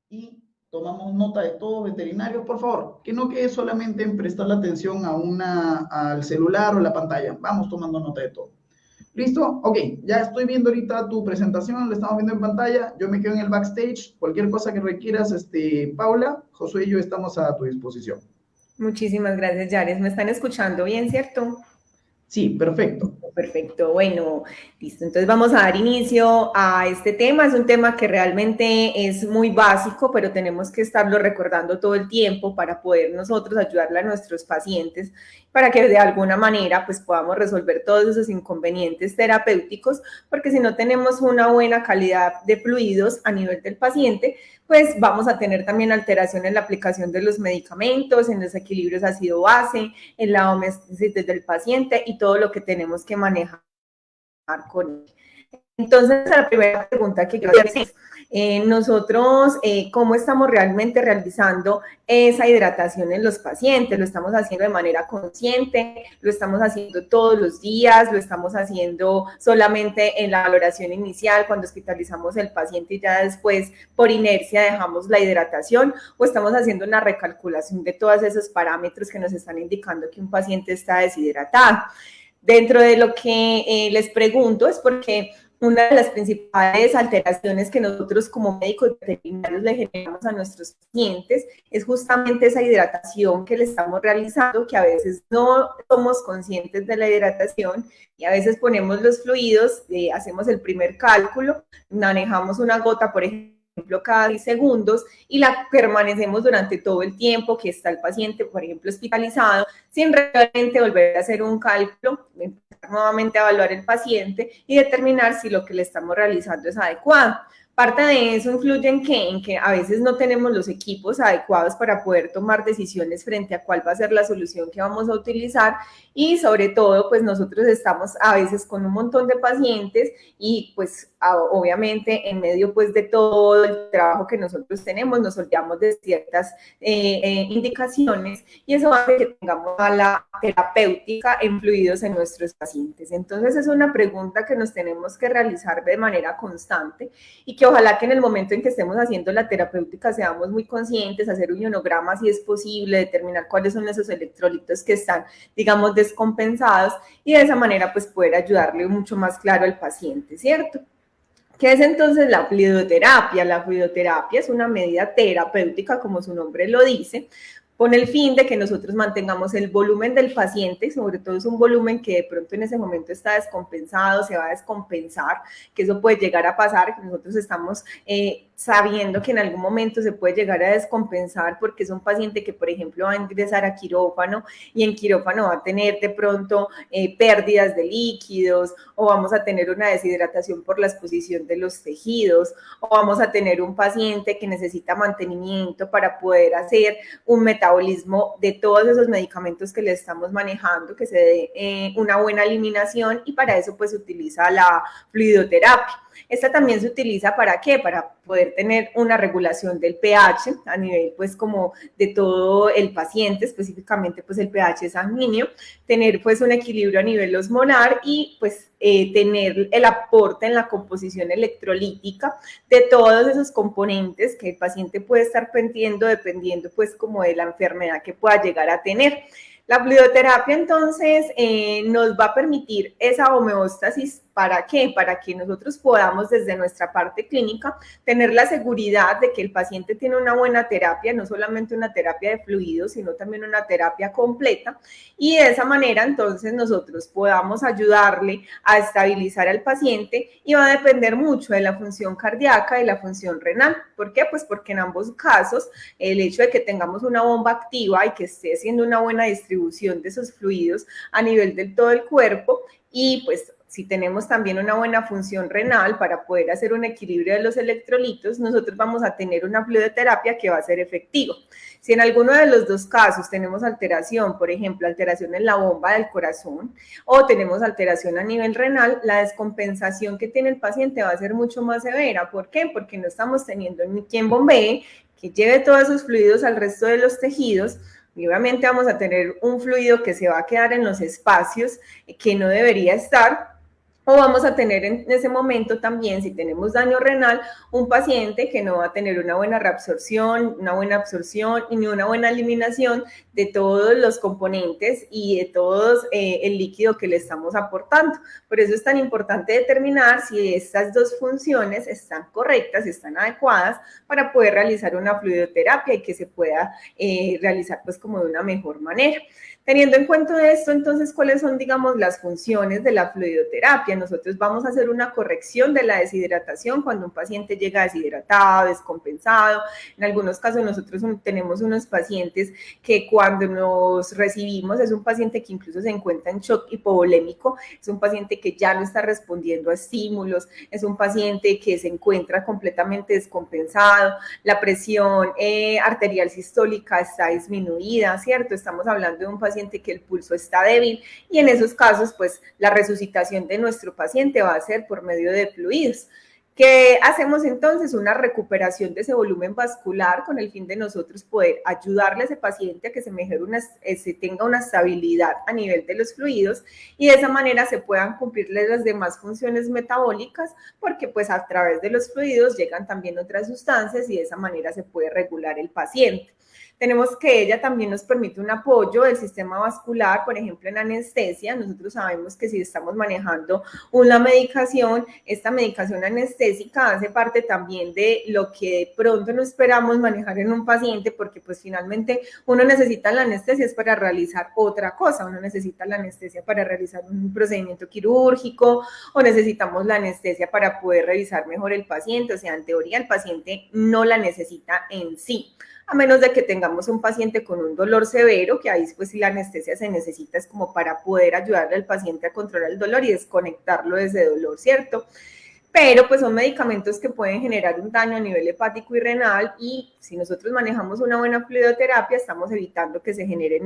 y tomamos nota de todo, veterinario, por favor, que no quede solamente en prestar la atención al celular o la pantalla. Vamos tomando nota de todo. ¿Listo? Ok, ya estoy viendo ahorita tu presentación, la estamos viendo en pantalla, yo me quedo en el backstage, cualquier cosa que requieras, Paula, Josué y yo estamos a tu disposición. Muchísimas gracias, Yares. ¿Me están escuchando bien, cierto? Sí, perfecto. Perfecto, bueno, listo. Entonces vamos a dar inicio a este tema. Es un tema que realmente es muy básico, pero tenemos que estarlo recordando todo el tiempo para poder nosotros ayudarle a nuestros pacientes, para que de alguna manera pues podamos resolver todos esos inconvenientes terapéuticos, porque si no tenemos una buena calidad de fluidos a nivel del paciente, pues vamos a tener también alteración en la aplicación de los medicamentos, en los equilibrios ácido-base, en la homeostasis del paciente y todo lo que tenemos que manejar con él. Entonces, la primera pregunta que quiero hacer es, nosotros, ¿cómo estamos realmente realizando esa hidratación en los pacientes? ¿Lo estamos haciendo de manera consciente? ¿Lo estamos haciendo todos los días? ¿Lo estamos haciendo solamente en la valoración inicial, cuando hospitalizamos el paciente y ya después, por inercia, dejamos la hidratación? ¿O estamos haciendo una recalculación de todos esos parámetros que nos están indicando que un paciente está deshidratado? Dentro de lo que les pregunto es porque una de las principales alteraciones que nosotros como médicos veterinarios le generamos a nuestros pacientes es justamente esa hidratación que le estamos realizando, que a veces no somos conscientes de la hidratación y a veces ponemos los fluidos, hacemos el primer cálculo, manejamos una gota, por ejemplo, cada 10 segundos y la permanecemos durante todo el tiempo que está el paciente, por ejemplo, hospitalizado, sin realmente volver a hacer un cálculo, empezar nuevamente a evaluar el paciente y determinar si lo que le estamos realizando es adecuado. Parte de eso influye en que a veces no tenemos los equipos adecuados para poder tomar decisiones frente a cuál va a ser la solución que vamos a utilizar y sobre todo pues nosotros estamos a veces con un montón de pacientes y pues obviamente en medio pues de todo el trabajo que nosotros tenemos nos olvidamos de ciertas indicaciones y eso hace que tengamos mala terapéutica en fluidos en nuestros pacientes. Entonces es una pregunta que nos tenemos que realizar de manera constante y que ojalá que en el momento en que estemos haciendo la terapéutica seamos muy conscientes, hacer un ionograma si es posible, determinar cuáles son esos electrolitos que están, digamos, descompensados y de esa manera pues poder ayudarle mucho más claro al paciente, ¿cierto? ¿Qué es entonces la fluidoterapia? La fluidoterapia es una medida terapéutica, como su nombre lo dice, con el fin de que nosotros mantengamos el volumen del paciente, sobre todo es un volumen que de pronto en ese momento está descompensado, se va a descompensar, que eso puede llegar a pasar, que nosotros estamos sabiendo que en algún momento se puede llegar a descompensar porque es un paciente que, por ejemplo, va a ingresar a quirófano y en quirófano va a tener de pronto pérdidas de líquidos o vamos a tener una deshidratación por la exposición de los tejidos o vamos a tener un paciente que necesita mantenimiento para poder hacer un metabolismo de todos esos medicamentos que le estamos manejando, que se dé una buena eliminación y para eso pues se utiliza la fluidoterapia. Esta también se utiliza ¿para qué? Para poder tener una regulación del pH a nivel pues como de todo el paciente, específicamente pues el pH sanguíneo, tener pues un equilibrio a nivel osmolar y pues tener el aporte en la composición electrolítica de todos esos componentes que el paciente puede estar perdiendo dependiendo pues como de la enfermedad que pueda llegar a tener. La fluidoterapia entonces nos va a permitir esa homeostasis. ¿Para qué? Para que nosotros podamos desde nuestra parte clínica tener la seguridad de que el paciente tiene una buena terapia, no solamente una terapia de fluidos, sino también una terapia completa y de esa manera entonces nosotros podamos ayudarle a estabilizar al paciente y va a depender mucho de la función cardíaca y la función renal. ¿Por qué? Pues porque en ambos casos el hecho de que tengamos una bomba activa y que esté haciendo una buena distribución de esos fluidos a nivel del todo el cuerpo y pues si tenemos también una buena función renal para poder hacer un equilibrio de los electrolitos, nosotros vamos a tener una fluidoterapia que va a ser efectiva. Si en alguno de los dos casos tenemos alteración, por ejemplo, alteración en la bomba del corazón o tenemos alteración a nivel renal, la descompensación que tiene el paciente va a ser mucho más severa. ¿Por qué? Porque no estamos teniendo ni quien bombee, que lleve todos esos fluidos al resto de los tejidos, y obviamente vamos a tener un fluido que se va a quedar en los espacios que no debería estar, O vamos a tener en ese momento también, si tenemos daño renal, un paciente que no va a tener una buena reabsorción, una buena absorción y ni una buena eliminación de todos los componentes y de todo el líquido que le estamos aportando. Por eso es tan importante determinar si estas dos funciones están correctas, están adecuadas para poder realizar una fluidoterapia y que se pueda realizar pues como de una mejor manera. Teniendo en cuenta esto, entonces, ¿cuáles son, digamos, las funciones de la fluidoterapia? Nosotros vamos a hacer una corrección de la deshidratación cuando un paciente llega deshidratado, descompensado. En algunos casos nosotros tenemos unos pacientes que cuando nos recibimos es un paciente que incluso se encuentra en shock hipovolémico, es un paciente que ya no está respondiendo a estímulos, es un paciente que se encuentra completamente descompensado, la presión arterial sistólica está disminuida, ¿cierto? Estamos hablando de un paciente que el pulso está débil y en esos casos, pues, la resucitación de nuestro paciente va a ser por medio de fluidos. ¿Qué hacemos entonces? Una recuperación de ese volumen vascular con el fin de nosotros poder ayudarle a ese paciente a que se tenga una estabilidad a nivel de los fluidos y de esa manera se puedan cumplirle las demás funciones metabólicas porque pues a través de los fluidos llegan también otras sustancias y de esa manera se puede regular el paciente. Tenemos que ella también nos permite un apoyo del sistema vascular, por ejemplo, en anestesia. Nosotros sabemos que si estamos manejando una medicación, esta medicación anestésica hace parte también de lo que de pronto no esperamos manejar en un paciente, porque pues finalmente uno necesita la anestesia es para realizar otra cosa, uno necesita la anestesia para realizar un procedimiento quirúrgico o necesitamos la anestesia para poder revisar mejor el paciente, o sea, en teoría el paciente no la necesita en sí, a menos de que tengamos un paciente con un dolor severo, que ahí pues si la anestesia se necesita es como para poder ayudarle al paciente a controlar el dolor y desconectarlo de ese dolor, ¿cierto? Pero pues son medicamentos que pueden generar un daño a nivel hepático y renal y si nosotros manejamos una buena fluidoterapia estamos evitando que se generen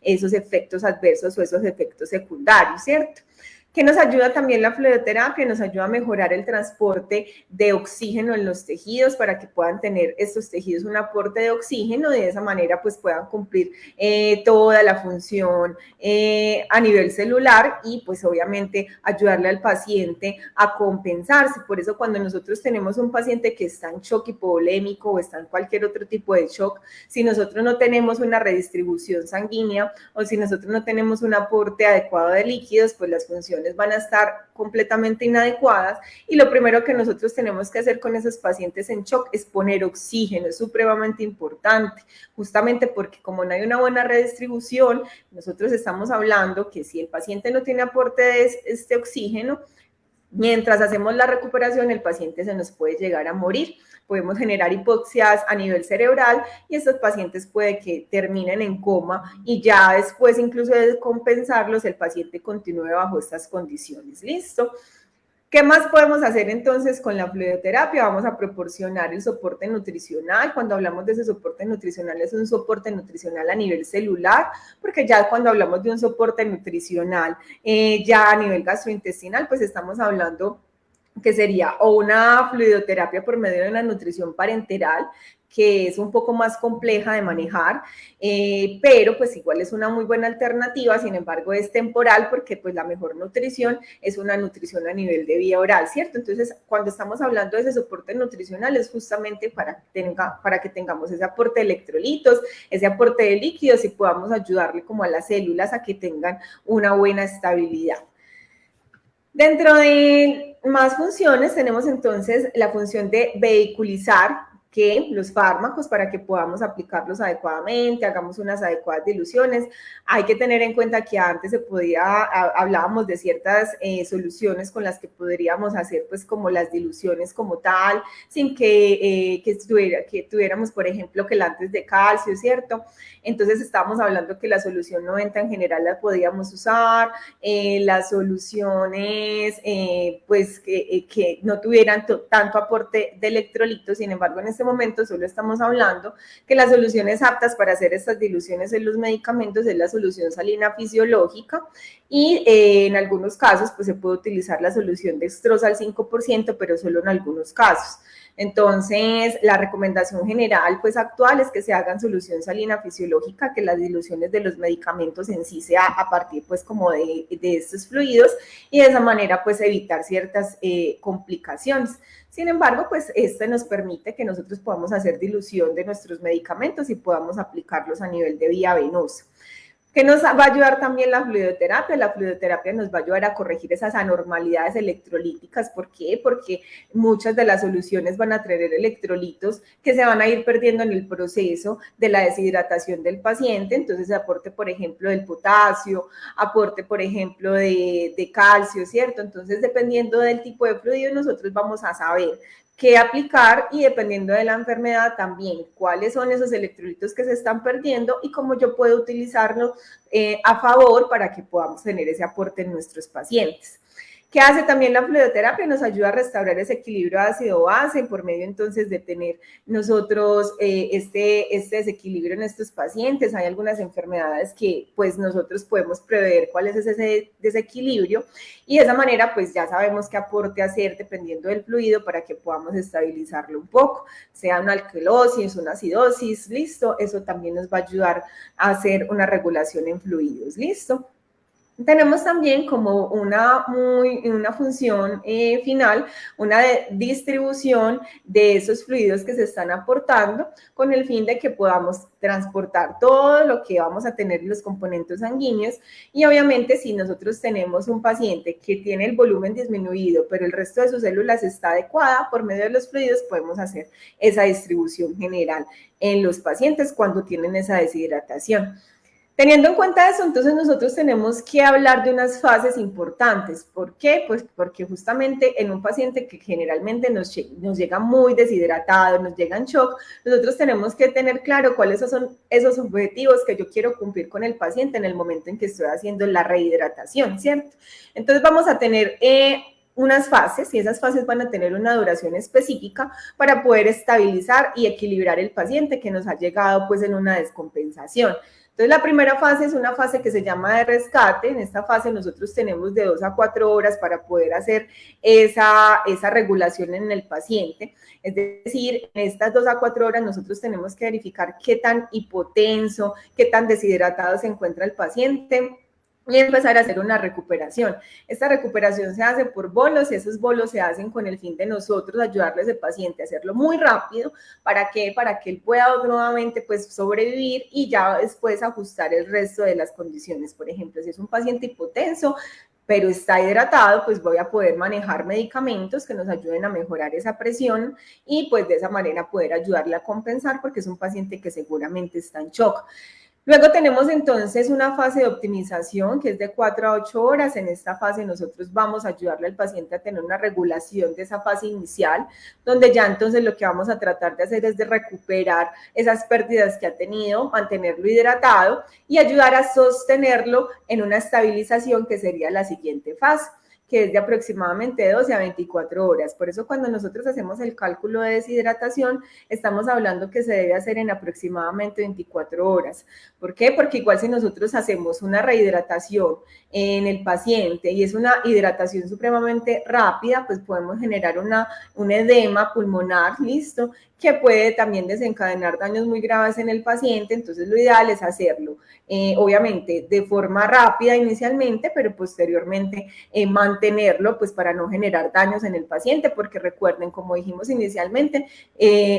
esos efectos adversos o esos efectos secundarios, ¿cierto? ¿Qué nos ayuda también la fluidoterapia? Nos ayuda a mejorar el transporte de oxígeno en los tejidos para que puedan tener estos tejidos un aporte de oxígeno y de esa manera pues puedan cumplir toda la función a nivel celular y pues obviamente ayudarle al paciente a compensarse. Por eso cuando nosotros tenemos un paciente que está en shock hipovolémico o está en cualquier otro tipo de shock, si nosotros no tenemos una redistribución sanguínea o si nosotros no tenemos un aporte adecuado de líquidos, pues las funciones van a estar completamente inadecuadas y lo primero que nosotros tenemos que hacer con esos pacientes en shock es poner oxígeno, es supremamente importante, justamente porque como no hay una buena redistribución, nosotros estamos hablando que si el paciente no tiene aporte de este oxígeno, mientras hacemos la recuperación, el paciente se nos puede llegar a morir. Podemos generar hipoxias a nivel cerebral y estos pacientes puede que terminen en coma y ya después incluso de compensarlos, el paciente continúe bajo estas condiciones. ¿Listo? ¿Qué más podemos hacer entonces con la fluidoterapia? Vamos a proporcionar el soporte nutricional. Cuando hablamos de ese soporte nutricional, es un soporte nutricional a nivel celular, porque ya cuando hablamos de un soporte nutricional ya a nivel gastrointestinal, pues estamos hablando que sería o una fluidoterapia por medio de una nutrición parenteral, que es un poco más compleja de manejar, pero pues igual es una muy buena alternativa, sin embargo es temporal porque pues la mejor nutrición es una nutrición a nivel de vía oral, ¿cierto? Entonces cuando estamos hablando de ese soporte nutricional es justamente para que tengamos ese aporte de electrolitos, ese aporte de líquidos y podamos ayudarle como a las células a que tengan una buena estabilidad. Dentro de más funciones tenemos entonces la función de vehiculizar que los fármacos para que podamos aplicarlos adecuadamente, hagamos unas adecuadas diluciones. Hay que tener en cuenta que antes hablábamos de ciertas soluciones con las que podríamos hacer pues como las diluciones como tal, sin que tuviéramos, por ejemplo, quelantes de calcio, ¿cierto? Entonces estábamos hablando que la solución 90 en general la podíamos usar, las soluciones pues que no tuvieran tanto aporte de electrolitos, sin embargo en este momento solo estamos hablando que las soluciones aptas para hacer estas diluciones en los medicamentos es la solución salina fisiológica y en algunos casos pues se puede utilizar la solución dextrosa al 5%, pero solo en algunos casos. Entonces, la recomendación general pues actual es que se hagan solución salina fisiológica, que las diluciones de los medicamentos en sí sea a partir pues como de estos fluidos, y de esa manera pues evitar ciertas complicaciones. Sin embargo, pues este nos permite que nosotros podamos hacer dilución de nuestros medicamentos y podamos aplicarlos a nivel de vía venosa. ¿Qué nos va a ayudar también la fluidoterapia? La fluidoterapia nos va a ayudar a corregir esas anormalidades electrolíticas. ¿Por qué? Porque muchas de las soluciones van a traer electrolitos que se van a ir perdiendo en el proceso de la deshidratación del paciente. Entonces, aporte, por ejemplo, del potasio, aporte, por ejemplo, de calcio, ¿cierto? Entonces, dependiendo del tipo de fluido, nosotros vamos a saber qué aplicar y dependiendo de la enfermedad también cuáles son esos electrolitos que se están perdiendo y cómo yo puedo utilizarlos a favor para que podamos tener ese aporte en nuestros pacientes. ¿Qué hace también la fluidoterapia? Nos ayuda a restaurar ese equilibrio ácido-base por medio entonces de tener nosotros este desequilibrio en estos pacientes. Hay algunas enfermedades que pues nosotros podemos prever cuál es ese desequilibrio y de esa manera pues ya sabemos qué aporte hacer dependiendo del fluido para que podamos estabilizarlo un poco, sea una alcalosis, una acidosis, listo, eso también nos va a ayudar a hacer una regulación en fluidos, listo. Tenemos también como una función final, una distribución de esos fluidos que se están aportando con el fin de que podamos transportar todo lo que vamos a tener en los componentes sanguíneos y obviamente si nosotros tenemos un paciente que tiene el volumen disminuido pero el resto de sus células está adecuada, por medio de los fluidos podemos hacer esa distribución general en los pacientes cuando tienen esa deshidratación. Teniendo en cuenta eso, entonces nosotros tenemos que hablar de unas fases importantes. ¿Por qué? Pues porque justamente en un paciente que generalmente nos llega muy deshidratado, nos llega en shock, nosotros tenemos que tener claro cuáles son esos objetivos que yo quiero cumplir con el paciente en el momento en que estoy haciendo la rehidratación, ¿cierto? Entonces vamos a tener unas fases y esas fases van a tener una duración específica para poder estabilizar y equilibrar el paciente que nos ha llegado pues en una descompensación. Entonces, la primera fase es una fase que se llama de rescate. En esta fase nosotros tenemos de 2 a 4 horas para poder hacer esa regulación en el paciente. Es decir, en estas 2 a 4 horas nosotros tenemos que verificar qué tan hipotenso, qué tan deshidratado se encuentra el paciente y empezar a hacer una recuperación. Esta recuperación se hace por bolos y esos bolos se hacen con el fin de nosotros ayudarle a ese paciente a hacerlo muy rápido. ¿Para qué? Para que él pueda nuevamente pues sobrevivir y ya después ajustar el resto de las condiciones. Por ejemplo, si es un paciente hipotenso, pero está hidratado, pues voy a poder manejar medicamentos que nos ayuden a mejorar esa presión y pues de esa manera poder ayudarle a compensar porque es un paciente que seguramente está en shock. Luego tenemos entonces una fase de optimización que es de 4 a 8 horas. En esta fase nosotros vamos a ayudarle al paciente a tener una regulación de esa fase inicial, donde ya entonces lo que vamos a tratar de hacer es de recuperar esas pérdidas que ha tenido, mantenerlo hidratado y ayudar a sostenerlo en una estabilización que sería la siguiente fase, que es de aproximadamente 12 a 24 horas. Por eso cuando nosotros hacemos el cálculo de deshidratación, estamos hablando que se debe hacer en aproximadamente 24 horas. ¿Por qué? Porque igual si nosotros hacemos una rehidratación en el paciente y es una hidratación supremamente rápida, pues podemos generar un edema pulmonar, listo, que puede también desencadenar daños muy graves en el paciente. Entonces lo ideal es hacerlo, obviamente, de forma rápida inicialmente, pero posteriormente mantenerlo pues para no generar daños en el paciente, porque recuerden, como dijimos inicialmente,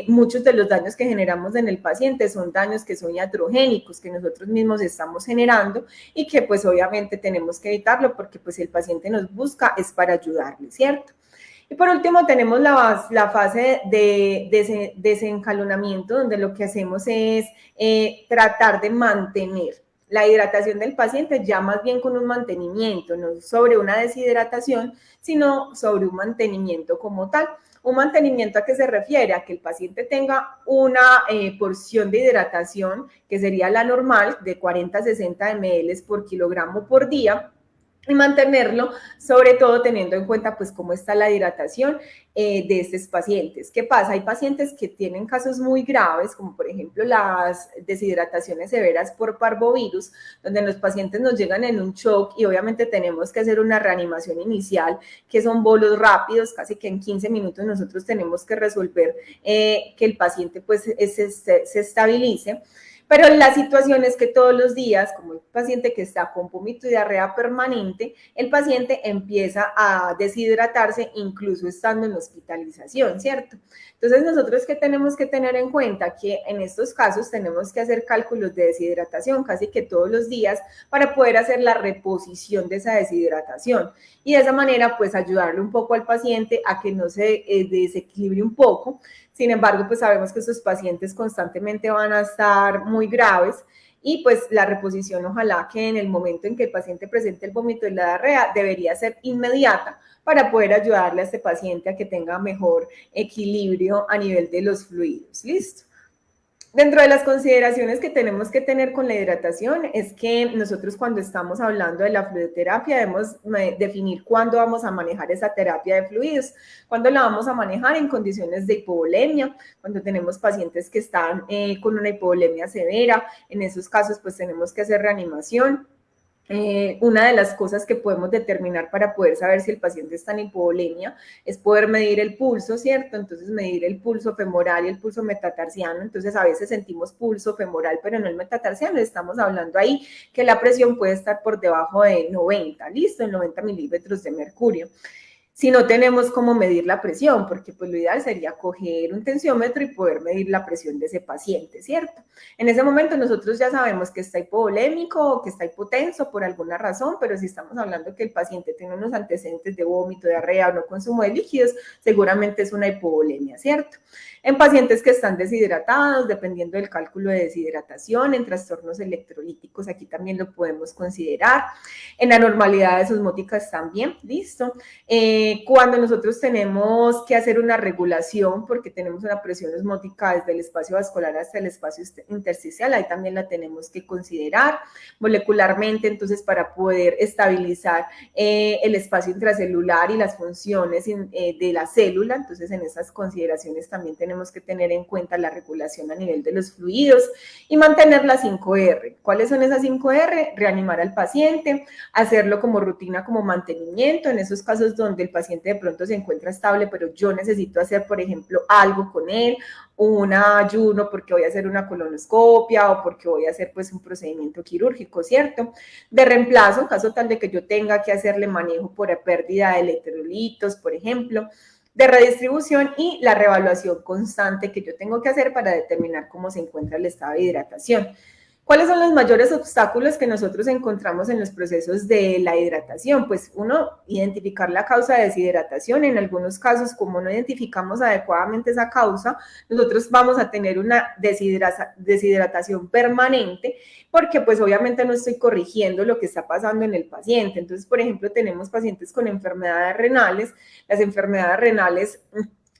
muchos de los daños que generamos en el paciente son daños que son iatrogénicos, que nosotros mismos estamos generando y que pues obviamente tenemos que evitarlo porque pues si el paciente nos busca es para ayudarle, ¿cierto? Y por último tenemos la fase de desencalonamiento, donde lo que hacemos es tratar de mantener la hidratación del paciente ya más bien con un mantenimiento, no sobre una deshidratación, sino sobre un mantenimiento como tal. Un mantenimiento, ¿a qué se refiere? A que el paciente tenga una porción de hidratación, que sería la normal, de 40 a 60 ml por kilogramo por día, y mantenerlo, sobre todo teniendo en cuenta pues cómo está la hidratación de estos pacientes. ¿Qué pasa? Hay pacientes que tienen casos muy graves, como por ejemplo las deshidrataciones severas por parvovirus, donde los pacientes nos llegan en un shock y obviamente tenemos que hacer una reanimación inicial, que son bolos rápidos, casi que en 15 minutos nosotros tenemos que resolver que el paciente pues se estabilice. Pero la situación es que todos los días, como el paciente que está con vómito y diarrea permanente, el paciente empieza a deshidratarse incluso estando en hospitalización, ¿cierto? Entonces, nosotros que tenemos que tener en cuenta que en estos casos tenemos que hacer cálculos de deshidratación casi que todos los días para poder hacer la reposición de esa deshidratación y de esa manera pues ayudarle un poco al paciente a que no se desequilibre un poco. Sin embargo, pues sabemos que estos pacientes constantemente van a estar muy graves y pues la reposición ojalá que en el momento en que el paciente presente el vómito y la diarrea debería ser inmediata para poder ayudarle a este paciente a que tenga mejor equilibrio a nivel de los fluidos. ¿Listo? Dentro de las consideraciones que tenemos que tener con la hidratación es que nosotros cuando estamos hablando de la fluidoterapia debemos definir cuándo vamos a manejar esa terapia de fluidos, cuándo la vamos a manejar en condiciones de hipovolemia, cuando tenemos pacientes que están con una hipovolemia severa, en esos casos pues tenemos que hacer reanimación. Una de las cosas que podemos determinar para poder saber si el paciente está en hipovolemia es poder medir el pulso, ¿cierto? Entonces medir el pulso femoral y el pulso metatarsiano. Entonces a veces sentimos pulso femoral, pero no el metatarsiano. Estamos hablando ahí que la presión puede estar por debajo de 90, listo, en 90 milímetros de mercurio. Si no tenemos cómo medir la presión, porque pues lo ideal sería coger un tensiómetro y poder medir la presión de ese paciente, ¿cierto? En ese momento nosotros ya sabemos que está hipovolémico o que está hipotenso por alguna razón, pero si estamos hablando que el paciente tiene unos antecedentes de vómito, diarrea o no consumo de líquidos, seguramente es una hipovolemia, ¿cierto? En pacientes que están deshidratados, dependiendo del cálculo de deshidratación, en trastornos electrolíticos, aquí también lo podemos considerar. En anormalidades osmóticas también, listo. Cuando nosotros tenemos que hacer una regulación, porque tenemos una presión osmótica desde el espacio vascular hasta el espacio intersticial, ahí también la tenemos que considerar molecularmente, entonces para poder estabilizar el espacio intracelular y las funciones de la célula, entonces en esas consideraciones también tenemos que tener en cuenta la regulación a nivel de los fluidos y mantener las 5R. ¿Cuáles son esas 5R? Reanimar al paciente, hacerlo como rutina, como mantenimiento, en esos casos donde el paciente de pronto se encuentra estable, pero yo necesito hacer, por ejemplo, algo con él, un ayuno porque voy a hacer una colonoscopia o porque voy a hacer pues un procedimiento quirúrgico, ¿cierto? De reemplazo, en caso tal de que yo tenga que hacerle manejo por pérdida de electrolitos, por ejemplo, de redistribución y la reevaluación constante que yo tengo que hacer para determinar cómo se encuentra el estado de hidratación. ¿Cuáles son los mayores obstáculos que nosotros encontramos en los procesos de la hidratación? Pues uno, identificar la causa de deshidratación. En algunos casos, como no identificamos adecuadamente esa causa, nosotros vamos a tener una deshidratación permanente porque pues obviamente no estoy corrigiendo lo que está pasando en el paciente. Entonces, por ejemplo, tenemos pacientes con enfermedades renales. Las enfermedades renales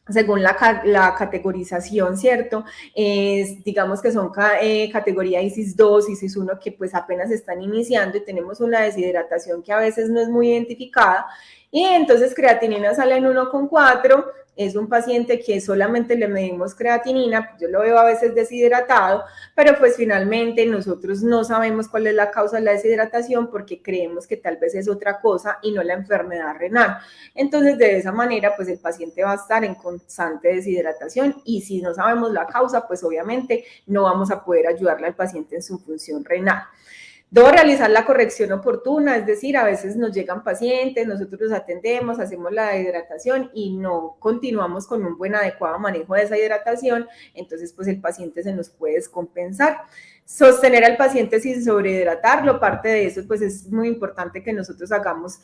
según la categorización, ¿cierto? Digamos que son categoría ISIS 2, ISIS 1, que pues apenas están iniciando y tenemos una deshidratación que a veces no es muy identificada. Y entonces creatinina sale en 1,4, es un paciente que solamente le medimos creatinina, pues yo lo veo a veces deshidratado, pero pues finalmente nosotros no sabemos cuál es la causa de la deshidratación porque creemos que tal vez es otra cosa y no la enfermedad renal. Entonces de esa manera pues el paciente va a estar en constante deshidratación y si no sabemos la causa pues obviamente no vamos a poder ayudarle al paciente en su función renal. Debo realizar la corrección oportuna, es decir, a veces nos llegan pacientes, nosotros los atendemos, hacemos la hidratación y no continuamos con un buen adecuado manejo de esa hidratación, entonces pues el paciente se nos puede descompensar. Sostener al paciente sin sobrehidratarlo, parte de eso pues es muy importante que nosotros hagamos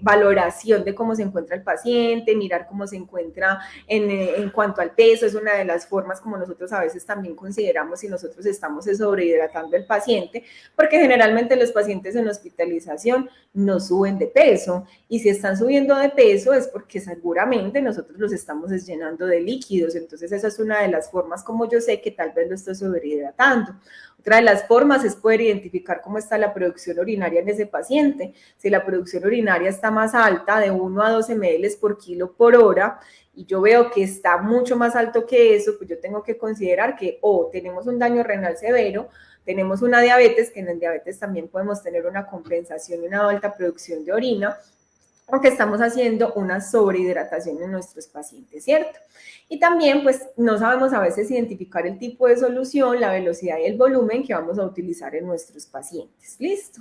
valoración de cómo se encuentra el paciente, mirar cómo se encuentra en cuanto al peso, es una de las formas como nosotros a veces también consideramos si nosotros estamos sobrehidratando al paciente, porque generalmente los pacientes en hospitalización no suben de peso y si están subiendo de peso es porque seguramente nosotros los estamos llenando de líquidos, entonces esa es una de las formas como yo sé que tal vez lo estoy sobrehidratando. Otra de las formas es poder identificar cómo está la producción urinaria en ese paciente. Si la producción urinaria está más alta, de 1 a 12 ml por kilo por hora, y yo veo que está mucho más alto que eso, pues yo tengo que considerar que o tenemos un daño renal severo, tenemos una diabetes, que en el diabetes también podemos tener una compensación y una alta producción de orina, o que estamos haciendo una sobrehidratación en nuestros pacientes, ¿cierto? Y también, pues, no sabemos a veces identificar el tipo de solución, la velocidad y el volumen que vamos a utilizar en nuestros pacientes. ¿Listo?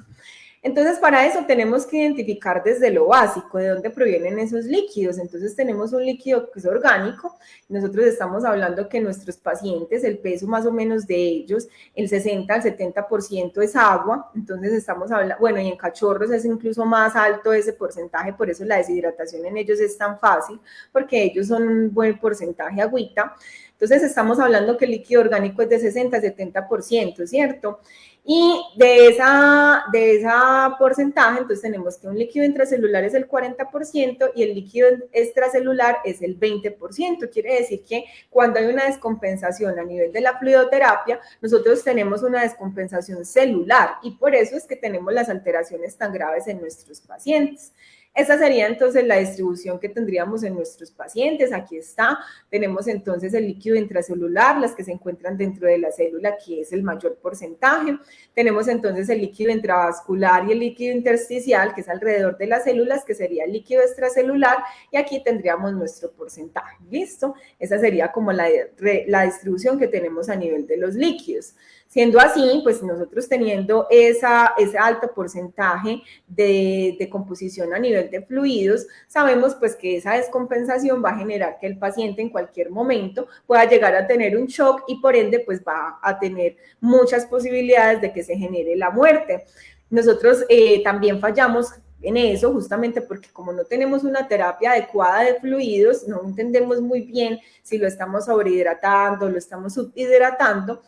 Entonces, para eso tenemos que identificar desde lo básico de dónde provienen esos líquidos. Entonces, tenemos un líquido que es orgánico. Nosotros estamos hablando que nuestros pacientes, el peso más o menos de ellos, el 60 al 70% es agua. Entonces, estamos hablando, bueno, y en cachorros es incluso más alto ese porcentaje, por eso la deshidratación en ellos es tan fácil, porque ellos son un buen porcentaje agüita. Entonces, estamos hablando que el líquido orgánico es de 60 a 70%, ¿cierto? Y de esa porcentaje, entonces tenemos que un líquido intracelular es el 40% y el líquido extracelular es el 20%. Quiere decir que cuando hay una descompensación a nivel de la fluidoterapia, nosotros tenemos una descompensación celular y por eso es que tenemos las alteraciones tan graves en nuestros pacientes. Esa sería entonces la distribución que tendríamos en nuestros pacientes. Aquí está, tenemos entonces el líquido intracelular, las que se encuentran dentro de la célula, que es el mayor porcentaje. Tenemos entonces el líquido intravascular y el líquido intersticial, que es alrededor de las células, que sería el líquido extracelular, y aquí tendríamos nuestro porcentaje. ¿Listo? Esa sería como la distribución que tenemos a nivel de los líquidos. Siendo así, pues nosotros teniendo ese alto porcentaje de composición a nivel de fluidos, sabemos pues que esa descompensación va a generar que el paciente en cualquier momento pueda llegar a tener un shock y por ende pues va a tener muchas posibilidades de que se genere la muerte. Nosotros también fallamos en eso, justamente porque como no tenemos una terapia adecuada de fluidos, no entendemos muy bien si lo estamos sobrehidratando, lo estamos subhidratando,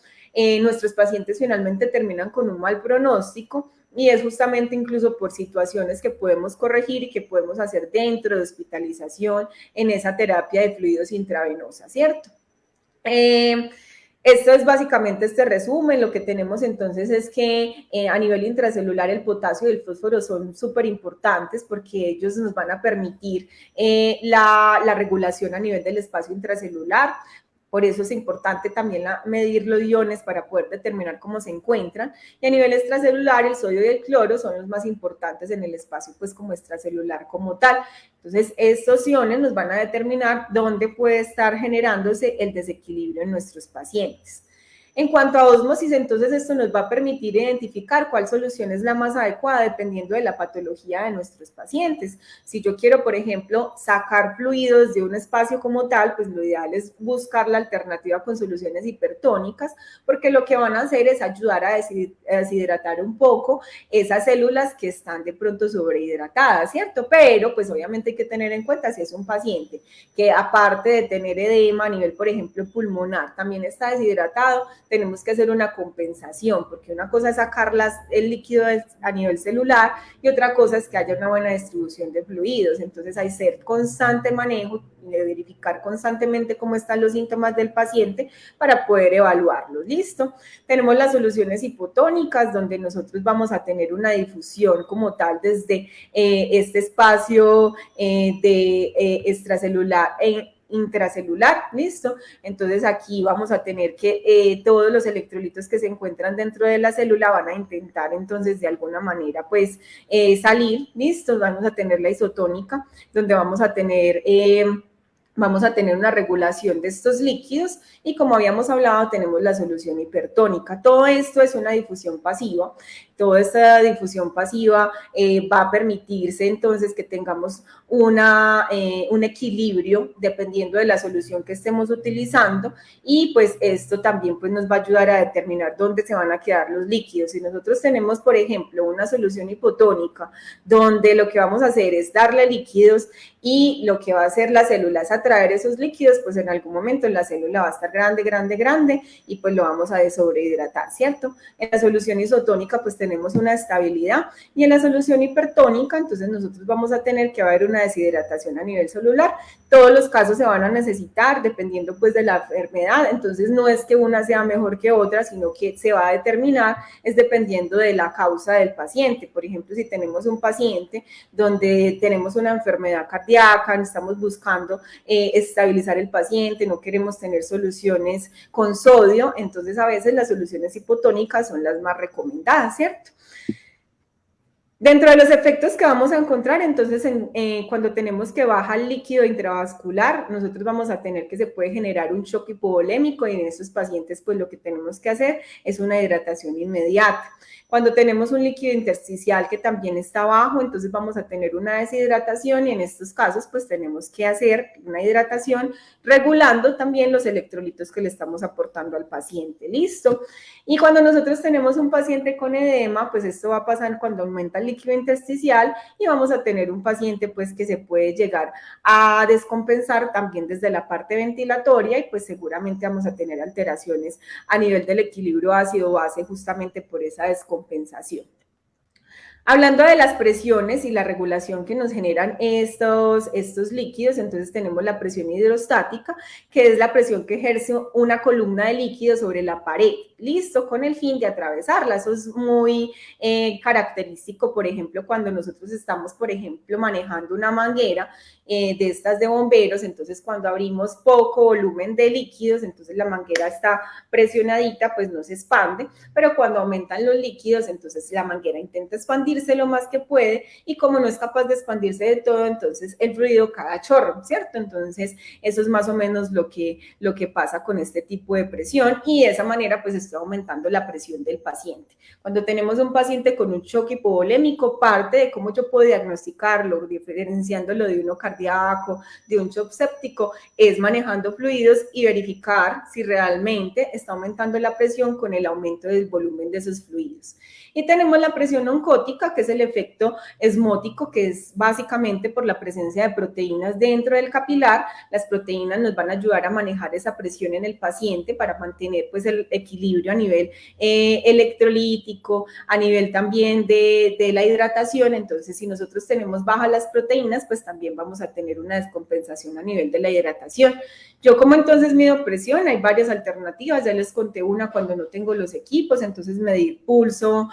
nuestros pacientes finalmente terminan con un mal pronóstico y es justamente incluso por situaciones que podemos corregir y que podemos hacer dentro de hospitalización en esa terapia de fluidos intravenosa, ¿cierto? Esto es básicamente este resumen. Lo que tenemos entonces es que a nivel intracelular el potasio y el fósforo son súper importantes porque ellos nos van a permitir la regulación a nivel del espacio intracelular. Por eso es importante también medir los iones para poder determinar cómo se encuentran. Y a nivel extracelular, el sodio y el cloro son los más importantes en el espacio, pues como extracelular como tal. Entonces, estos iones nos van a determinar dónde puede estar generándose el desequilibrio en nuestros pacientes. En cuanto a ósmosis, entonces esto nos va a permitir identificar cuál solución es la más adecuada dependiendo de la patología de nuestros pacientes. Si yo quiero, por ejemplo, sacar fluidos de un espacio como tal, pues lo ideal es buscar la alternativa con soluciones hipertónicas, porque lo que van a hacer es ayudar a deshidratar un poco esas células que están de pronto sobrehidratadas, ¿cierto? Pero pues obviamente hay que tener en cuenta si es un paciente que aparte de tener edema a nivel, por ejemplo, pulmonar, también está deshidratado, tenemos que hacer una compensación, porque una cosa es sacar el líquido a nivel celular y otra cosa es que haya una buena distribución de fluidos. Entonces hay que hacer constante manejo, de verificar constantemente cómo están los síntomas del paciente para poder evaluarlos. ¿Listo? Tenemos las soluciones hipotónicas, donde nosotros vamos a tener una difusión como tal desde este espacio extracelular intracelular, ¿listo? Entonces aquí vamos a tener que todos los electrolitos que se encuentran dentro de la célula van a intentar entonces de alguna manera pues salir, ¿listo? Vamos a tener la isotónica, donde vamos a tener una regulación de estos líquidos y como habíamos hablado tenemos la solución hipertónica. Todo esto es una difusión pasiva. Toda esta difusión pasiva va a permitirse entonces que tengamos un equilibrio dependiendo de la solución que estemos utilizando y pues esto también pues nos va a ayudar a determinar dónde se van a quedar los líquidos. Si nosotros tenemos, por ejemplo, una solución hipotónica donde lo que vamos a hacer es darle líquidos y lo que va a hacer la célula es traer esos líquidos, pues en algún momento la célula va a estar grande y pues lo vamos a sobrehidratar, ¿cierto? En la solución isotónica pues tenemos una estabilidad y en la solución hipertónica entonces nosotros vamos a tener que haber una deshidratación a nivel celular. Todos los casos se van a necesitar dependiendo pues de la enfermedad, entonces no es que una sea mejor que otra, sino que se va a determinar es dependiendo de la causa del paciente. Por ejemplo, si tenemos un paciente donde tenemos una enfermedad cardíaca, estamos buscando estabilizar el paciente, no queremos tener soluciones con sodio, entonces a veces las soluciones hipotónicas son las más recomendadas, ¿cierto? Dentro de los efectos que vamos a encontrar, entonces, cuando tenemos que baja el líquido intravascular, nosotros vamos a tener que se puede generar un shock hipovolémico y en estos pacientes, pues lo que tenemos que hacer es una hidratación inmediata. Cuando tenemos un líquido intersticial que también está bajo, entonces vamos a tener una deshidratación y en estos casos, pues tenemos que hacer una hidratación regulando también los electrolitos que le estamos aportando al paciente. ¿Listo? Y cuando nosotros tenemos un paciente con edema, pues esto va a pasar cuando aumenta el líquido intersticial y vamos a tener un paciente pues que se puede llegar a descompensar también desde la parte ventilatoria y pues seguramente vamos a tener alteraciones a nivel del equilibrio ácido-base justamente por esa descompensación. Hablando de las presiones y la regulación que nos generan estos líquidos, entonces tenemos la presión hidrostática, que es la presión que ejerce una columna de líquido sobre la pared, listo, con el fin de atravesarla. Eso es muy característico, por ejemplo, cuando nosotros estamos, por ejemplo, manejando una manguera de estas de bomberos, entonces cuando abrimos poco volumen de líquidos, entonces la manguera está presionadita, pues no se expande, pero cuando aumentan los líquidos, entonces la manguera intenta expandirse lo más que puede y como no es capaz de expandirse de todo, entonces el fluido cae a chorro, ¿cierto? Entonces eso es más o menos lo que pasa con este tipo de presión y de esa manera pues está aumentando la presión del paciente. Cuando tenemos un paciente con un shock hipovolémico, parte de cómo yo puedo diagnosticarlo, diferenciándolo de uno cardíaco, de un shock séptico, es manejando fluidos y verificar si realmente está aumentando la presión con el aumento del volumen de esos fluidos. Y tenemos la presión oncótica, que es el efecto esmótico, que es básicamente por la presencia de proteínas dentro del capilar. Las proteínas nos van a ayudar a manejar esa presión en el paciente para mantener pues el equilibrio a nivel electrolítico, a nivel también de la hidratación. Entonces, si nosotros tenemos bajas las proteínas, pues también vamos a tener una descompensación a nivel de la hidratación. Yo como entonces mido presión, hay varias alternativas, ya les conté una cuando no tengo los equipos, entonces medir pulso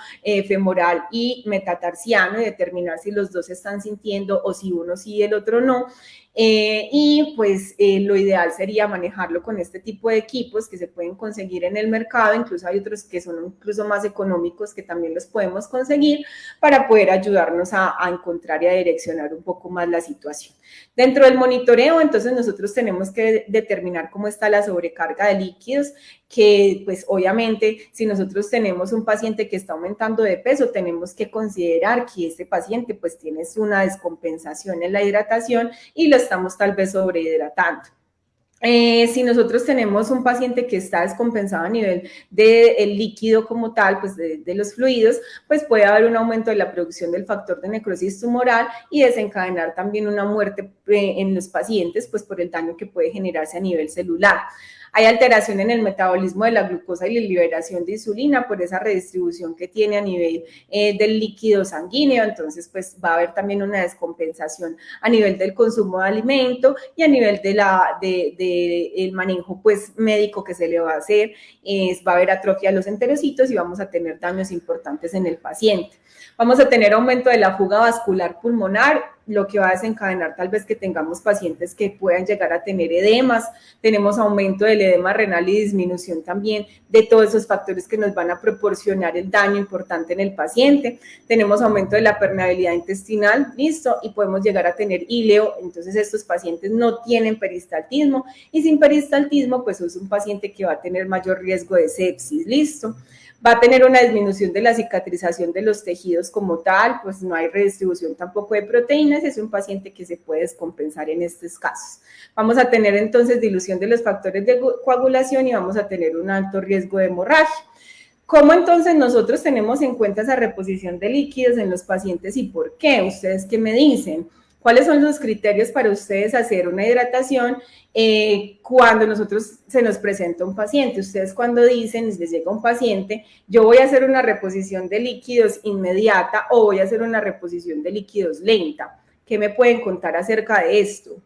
femoral y metatarsiano y determinar si los dos están sintiendo o si uno sí y el otro no. Y pues lo ideal sería manejarlo con este tipo de equipos que se pueden conseguir en el mercado, incluso hay otros que son incluso más económicos que también los podemos conseguir para poder ayudarnos a encontrar y a direccionar un poco más la situación. Dentro del monitoreo, entonces nosotros tenemos que determinar cómo está la sobrecarga de líquidos, que pues obviamente si nosotros tenemos un paciente que está aumentando de peso, tenemos que considerar que este paciente pues tiene una descompensación en la hidratación y lo estamos tal vez sobrehidratando. Si nosotros tenemos un paciente que está descompensado a nivel del líquido como tal, pues de los fluidos, pues puede haber un aumento de la producción del factor de necrosis tumoral y desencadenar también una muerte en los pacientes, pues por el daño que puede generarse a nivel celular. Hay alteración en el metabolismo de la glucosa y la liberación de insulina por esa redistribución que tiene a nivel del líquido sanguíneo, entonces pues va a haber también una descompensación a nivel del consumo de alimento y a nivel el manejo pues médico que se le va a hacer, va a haber atrofia de los enterocitos y vamos a tener daños importantes en el paciente. Vamos a tener aumento de la fuga vascular pulmonar, lo que va a desencadenar tal vez que tengamos pacientes que puedan llegar a tener edemas, tenemos aumento del edema renal y disminución también de todos esos factores que nos van a proporcionar el daño importante en el paciente, tenemos aumento de la permeabilidad intestinal, listo, y podemos llegar a tener íleo, entonces estos pacientes no tienen peristaltismo y sin peristaltismo pues es un paciente que va a tener mayor riesgo de sepsis, listo. Va a tener una disminución de la cicatrización de los tejidos como tal, pues no hay redistribución tampoco de proteínas, es un paciente que se puede descompensar en estos casos. Vamos a tener entonces dilución de los factores de coagulación y vamos a tener un alto riesgo de hemorragia. ¿Cómo entonces nosotros tenemos en cuenta esa reposición de líquidos en los pacientes y por qué? ¿Ustedes qué me dicen? ¿Cuáles son los criterios para ustedes hacer una hidratación cuando se nos presenta un paciente? Ustedes cuando dicen, les llega un paciente, yo voy a hacer una reposición de líquidos inmediata o voy a hacer una reposición de líquidos lenta. ¿Qué me pueden contar acerca de esto?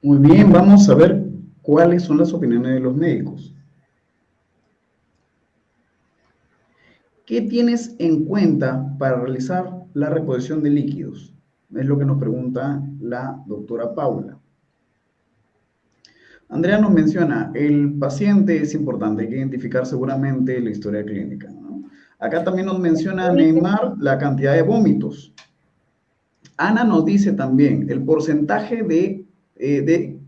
Muy bien, vamos a ver cuáles son las opiniones de los médicos. ¿Qué tienes en cuenta para realizar la reposición de líquidos? Es lo que nos pregunta la doctora Paula. Andrea nos menciona, el paciente es importante, hay que identificar seguramente la historia clínica, ¿no? Acá también nos menciona Neymar la cantidad de vómitos. Ana nos dice también el porcentaje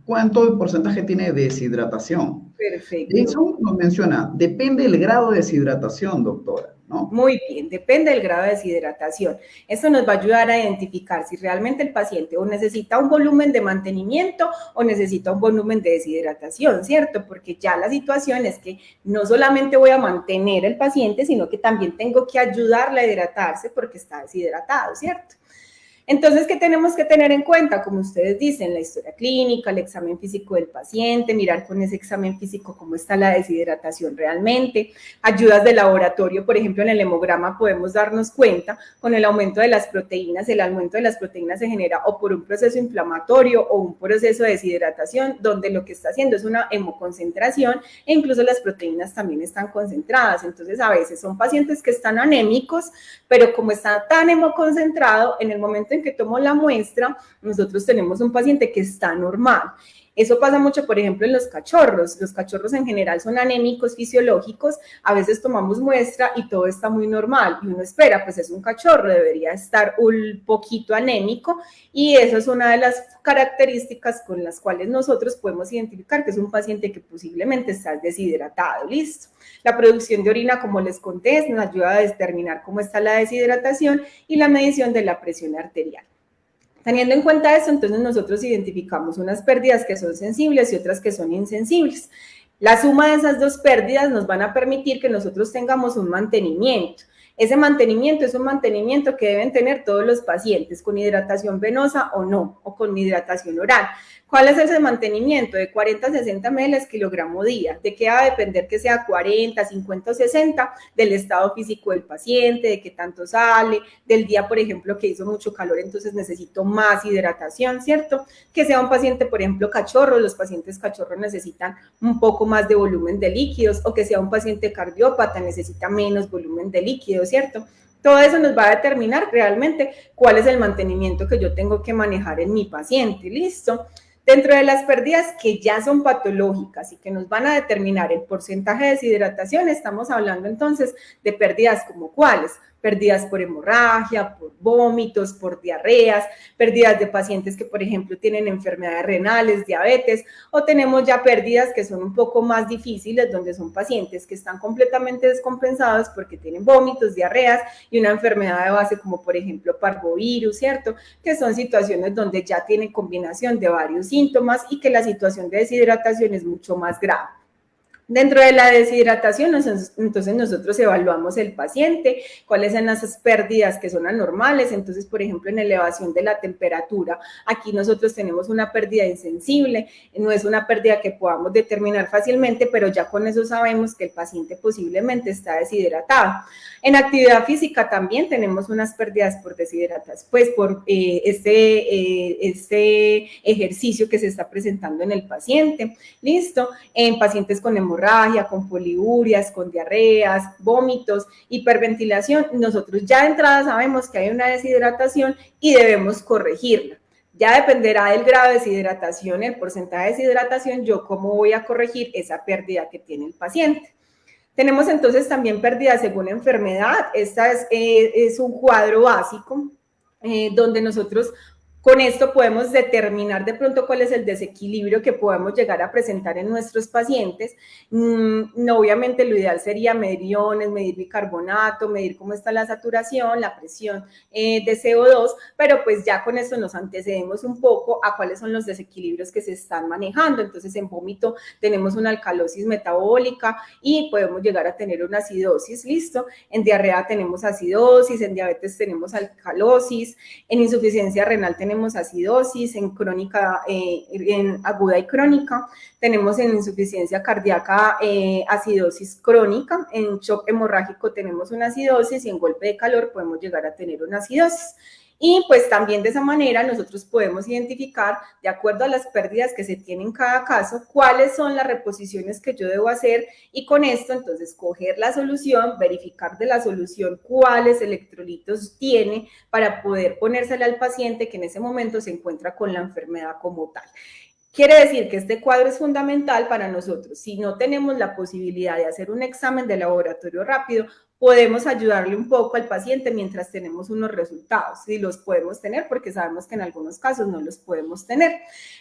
¿cuánto porcentaje tiene de deshidratación? Perfecto. Jason nos menciona, depende del grado de deshidratación, doctora, ¿no? Muy bien, depende del grado de deshidratación. Esto nos va a ayudar a identificar si realmente el paciente o necesita un volumen de mantenimiento o necesita un volumen de deshidratación, ¿cierto? Porque ya la situación es que no solamente voy a mantener al paciente, sino que también tengo que ayudarle a hidratarse porque está deshidratado, ¿cierto? Entonces, ¿qué tenemos que tener en cuenta? Como ustedes dicen, la historia clínica, el examen físico del paciente, mirar con ese examen físico cómo está la deshidratación realmente, ayudas de laboratorio, por ejemplo, en el hemograma podemos darnos cuenta con el aumento de las proteínas, el aumento de las proteínas se genera o por un proceso inflamatorio o un proceso de deshidratación, donde lo que está haciendo es una hemoconcentración e incluso las proteínas también están concentradas. Entonces, a veces son pacientes que están anémicos, pero como está tan hemoconcentrado, en el momento en que tomo la muestra, nosotros tenemos un paciente que está normal. Eso pasa mucho, por ejemplo, en los cachorros. Los cachorros en general son anémicos fisiológicos. A veces tomamos muestra y todo está muy normal. Y uno espera, pues es un cachorro, debería estar un poquito anémico. Y eso es una de las características con las cuales nosotros podemos identificar que es un paciente que posiblemente está deshidratado. Listo. La producción de orina, como les conté, nos ayuda a determinar cómo está la deshidratación y la medición de la presión arterial. Teniendo en cuenta eso, entonces nosotros identificamos unas pérdidas que son sensibles y otras que son insensibles. La suma de esas dos pérdidas nos van a permitir que nosotros tengamos un mantenimiento. Ese mantenimiento es un mantenimiento que deben tener todos los pacientes, con hidratación venosa o no, o con hidratación oral. ¿Cuál es ese mantenimiento? De 40 a 60 ml kilogramo día. ¿De qué va a depender que sea 40, 50 o 60? Del estado físico del paciente, de qué tanto sale, del día, por ejemplo, que hizo mucho calor, entonces necesito más hidratación, ¿cierto? Que sea un paciente, por ejemplo, cachorro, los pacientes cachorros necesitan un poco más de volumen de líquidos, o que sea un paciente cardiópata, necesita menos volumen de líquidos, ¿cierto? Todo eso nos va a determinar realmente cuál es el mantenimiento que yo tengo que manejar en mi paciente, ¿listo? Dentro de las pérdidas que ya son patológicas y que nos van a determinar el porcentaje de deshidratación, estamos hablando entonces de pérdidas como cuáles. Pérdidas por hemorragia, por vómitos, por diarreas, pérdidas de pacientes que, por ejemplo, tienen enfermedades renales, diabetes, o tenemos ya pérdidas que son un poco más difíciles, donde son pacientes que están completamente descompensados porque tienen vómitos, diarreas y una enfermedad de base como, por ejemplo, parvovirus, ¿cierto? Que son situaciones donde ya tienen combinación de varios síntomas y que la situación de deshidratación es mucho más grave. Dentro de la deshidratación, entonces nosotros evaluamos el paciente, cuáles son esas pérdidas que son anormales. Entonces, por ejemplo, en elevación de la temperatura, aquí nosotros tenemos una pérdida insensible, no es una pérdida que podamos determinar fácilmente, pero ya con eso sabemos que el paciente posiblemente está deshidratado. En actividad física también tenemos unas pérdidas por deshidratación, pues por este ejercicio que se está presentando en el paciente. ¿Listo? En pacientes con hemorragia, con poliurias, con diarreas, vómitos, hiperventilación, nosotros ya de entrada sabemos que hay una deshidratación y debemos corregirla. Ya dependerá del grado de deshidratación, el porcentaje de deshidratación, yo cómo voy a corregir esa pérdida que tiene el paciente. Tenemos entonces también pérdidas según enfermedad. Esta es un cuadro básico donde nosotros Con esto podemos determinar de pronto cuál es el desequilibrio que podemos llegar a presentar en nuestros pacientes. No, obviamente lo ideal sería medir iones, medir bicarbonato, medir cómo está la saturación, la presión de CO2, pero pues ya con esto nos antecedemos un poco a cuáles son los desequilibrios que se están manejando. Entonces en vómito tenemos una alcalosis metabólica y podemos llegar a tener una acidosis, ¿listo? En diarrea tenemos acidosis, en diabetes tenemos alcalosis, en insuficiencia renal tenemos acidosis, en crónica, en aguda y crónica, tenemos en insuficiencia cardíaca acidosis crónica, en shock hemorrágico tenemos una acidosis y en golpe de calor podemos llegar a tener una acidosis. Y pues también de esa manera nosotros podemos identificar, de acuerdo a las pérdidas que se tienen en cada caso, cuáles son las reposiciones que yo debo hacer y con esto entonces coger la solución, verificar de la solución cuáles electrolitos tiene para poder ponérsela al paciente que en ese momento se encuentra con la enfermedad como tal. Quiere decir que este cuadro es fundamental para nosotros. Si no tenemos la posibilidad de hacer un examen de laboratorio rápido, podemos ayudarle un poco al paciente mientras tenemos unos resultados, y los podemos tener porque sabemos que en algunos casos no los podemos tener.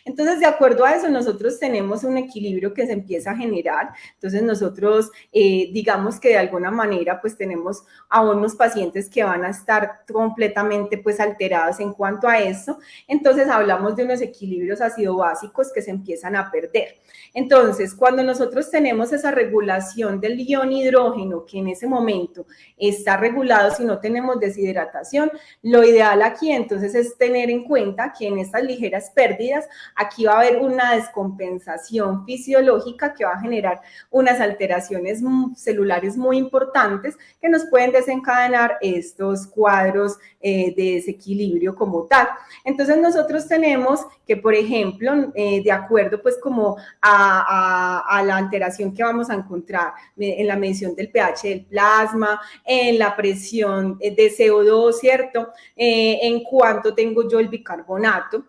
Entonces, de acuerdo a eso, nosotros tenemos un equilibrio que se empieza a generar. Entonces, nosotros, digamos que de alguna manera, pues tenemos a unos pacientes que van a estar completamente, pues, alterados en cuanto a eso. Entonces, hablamos de unos equilibrios ácido-básicos que se empiezan a perder. Entonces, cuando nosotros tenemos esa regulación del ion hidrógeno, que en ese momento está regulado si no tenemos deshidratación, lo ideal aquí entonces es tener en cuenta que en estas ligeras pérdidas aquí va a haber una descompensación fisiológica que va a generar unas alteraciones celulares muy importantes que nos pueden desencadenar estos cuadros de desequilibrio como tal. Entonces nosotros tenemos que, por ejemplo, de acuerdo pues como a la alteración que vamos a encontrar en la medición del pH del plasma, en la presión de CO2, ¿cierto? En cuanto tengo yo el bicarbonato,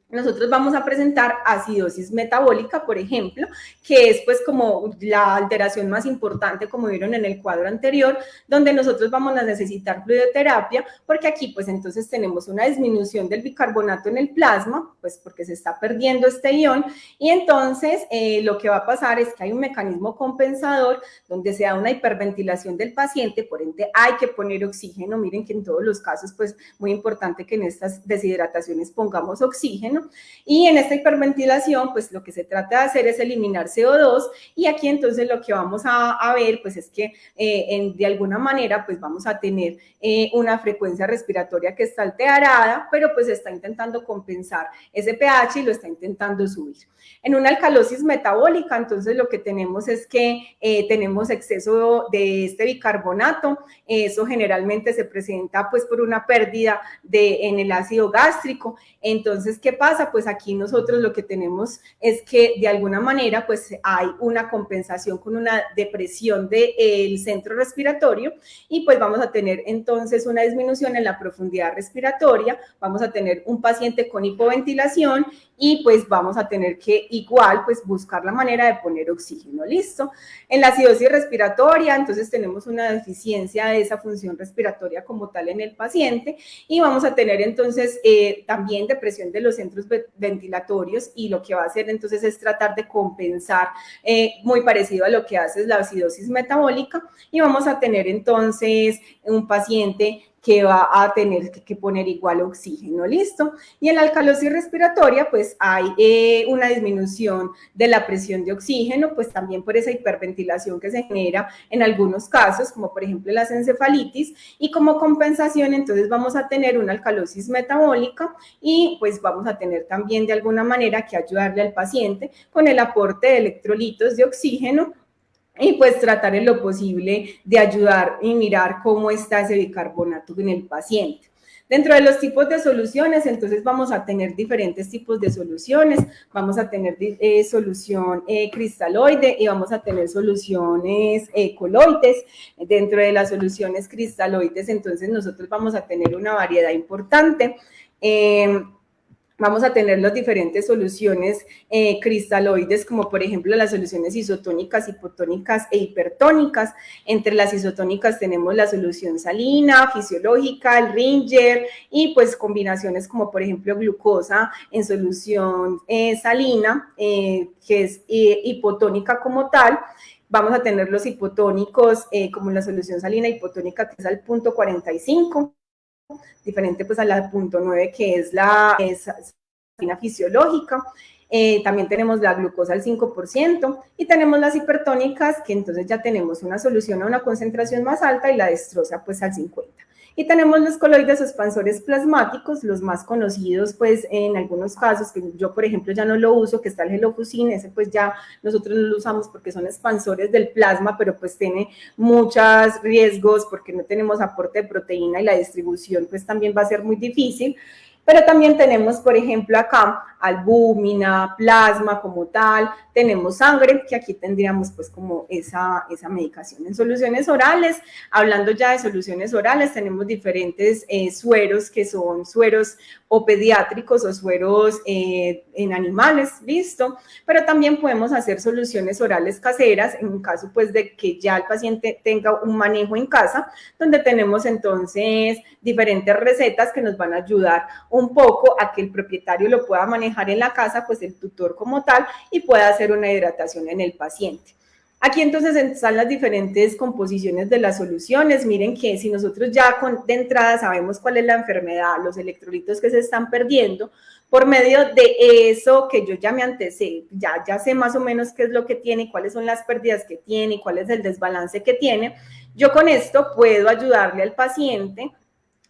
nosotros vamos a presentar acidosis metabólica, por ejemplo, que es pues como la alteración más importante, como vieron en el cuadro anterior, donde nosotros vamos a necesitar fluidoterapia, porque aquí pues entonces tenemos una disminución del bicarbonato en el plasma, pues porque se está perdiendo este ion, y entonces lo que va a pasar es que hay un mecanismo compensador donde se da una hiperventilación del paciente, por ende hay que poner oxígeno. Miren que en todos los casos pues muy importante que en estas deshidrataciones pongamos oxígeno. Y en esta hiperventilación, pues lo que se trata de hacer es eliminar CO2 y aquí entonces lo que vamos a ver, pues es que de alguna manera, pues vamos a tener una frecuencia respiratoria que está alterada, pero pues está intentando compensar ese pH y lo está intentando subir. En una alcalosis metabólica, entonces lo que tenemos es que tenemos exceso de este bicarbonato, eso generalmente se presenta pues por una pérdida en el ácido gástrico. Entonces, ¿qué pasa? Pues aquí nosotros lo que tenemos es que de alguna manera pues hay una compensación con una depresión del centro respiratorio y pues vamos a tener entonces una disminución en la profundidad respiratoria, vamos a tener un paciente con hipoventilación y pues vamos a tener que igual pues buscar la manera de poner oxígeno, ¿listo? En la acidosis respiratoria, entonces tenemos una deficiencia de esa función respiratoria como tal en el paciente y vamos a tener entonces también depresión de los centros ventilatorios y lo que va a hacer entonces es tratar de compensar muy parecido a lo que hace la acidosis metabólica y vamos a tener entonces un paciente que va a tener que poner igual oxígeno, ¿listo? Y en la alcalosis respiratoria, pues hay una disminución de la presión de oxígeno, pues también por esa hiperventilación que se genera en algunos casos, como por ejemplo las encefalitis, y como compensación, entonces vamos a tener una alcalosis metabólica y pues vamos a tener también de alguna manera que ayudarle al paciente con el aporte de electrolitos de oxígeno, y pues tratar en lo posible de ayudar y mirar cómo está ese bicarbonato en el paciente. Dentro de los tipos de soluciones, entonces vamos a tener diferentes tipos de soluciones, vamos a tener solución cristaloide y vamos a tener soluciones coloides. Dentro de las soluciones cristaloides, entonces nosotros vamos a tener una variedad importante. vamos a tener las diferentes soluciones cristaloides, como por ejemplo las soluciones isotónicas, hipotónicas e hipertónicas. Entre las isotónicas tenemos la solución salina, fisiológica, el Ringer, y pues combinaciones como por ejemplo glucosa en solución salina, que es hipotónica como tal. Vamos a tener los hipotónicos como la solución salina hipotónica, que es al punto 45, diferente pues a la punto 9, que es la salina fisiológica. También tenemos la glucosa al 5% y tenemos las hipertónicas, que entonces ya tenemos una solución a una concentración más alta y la destroza pues al 50%. Y tenemos los coloides expansores plasmáticos, los más conocidos pues en algunos casos, que yo por ejemplo ya no lo uso, que está el Helofuscin, ese pues ya nosotros no lo usamos porque son expansores del plasma, pero pues tiene muchos riesgos porque no tenemos aporte de proteína y la distribución pues también va a ser muy difícil. Pero también tenemos, por ejemplo, acá albúmina, plasma como tal, tenemos sangre, que aquí tendríamos pues como esa medicación. En soluciones orales, hablando ya de soluciones orales, tenemos diferentes sueros, que son sueros o pediátricos o sueros en animales, listo, pero también podemos hacer soluciones orales caseras, en caso pues de que ya el paciente tenga un manejo en casa, donde tenemos entonces diferentes recetas que nos van a ayudar un poco a que el propietario lo pueda manejar en la casa, pues el tutor como tal, y pueda hacer una hidratación en el paciente. Aquí entonces están las diferentes composiciones de las soluciones. Miren que si nosotros ya de entrada sabemos cuál es la enfermedad, los electrolitos que se están perdiendo, por medio de eso que yo ya me antecedí, ya sé más o menos qué es lo que tiene, cuáles son las pérdidas que tiene, cuál es el desbalance que tiene, yo con esto puedo ayudarle al paciente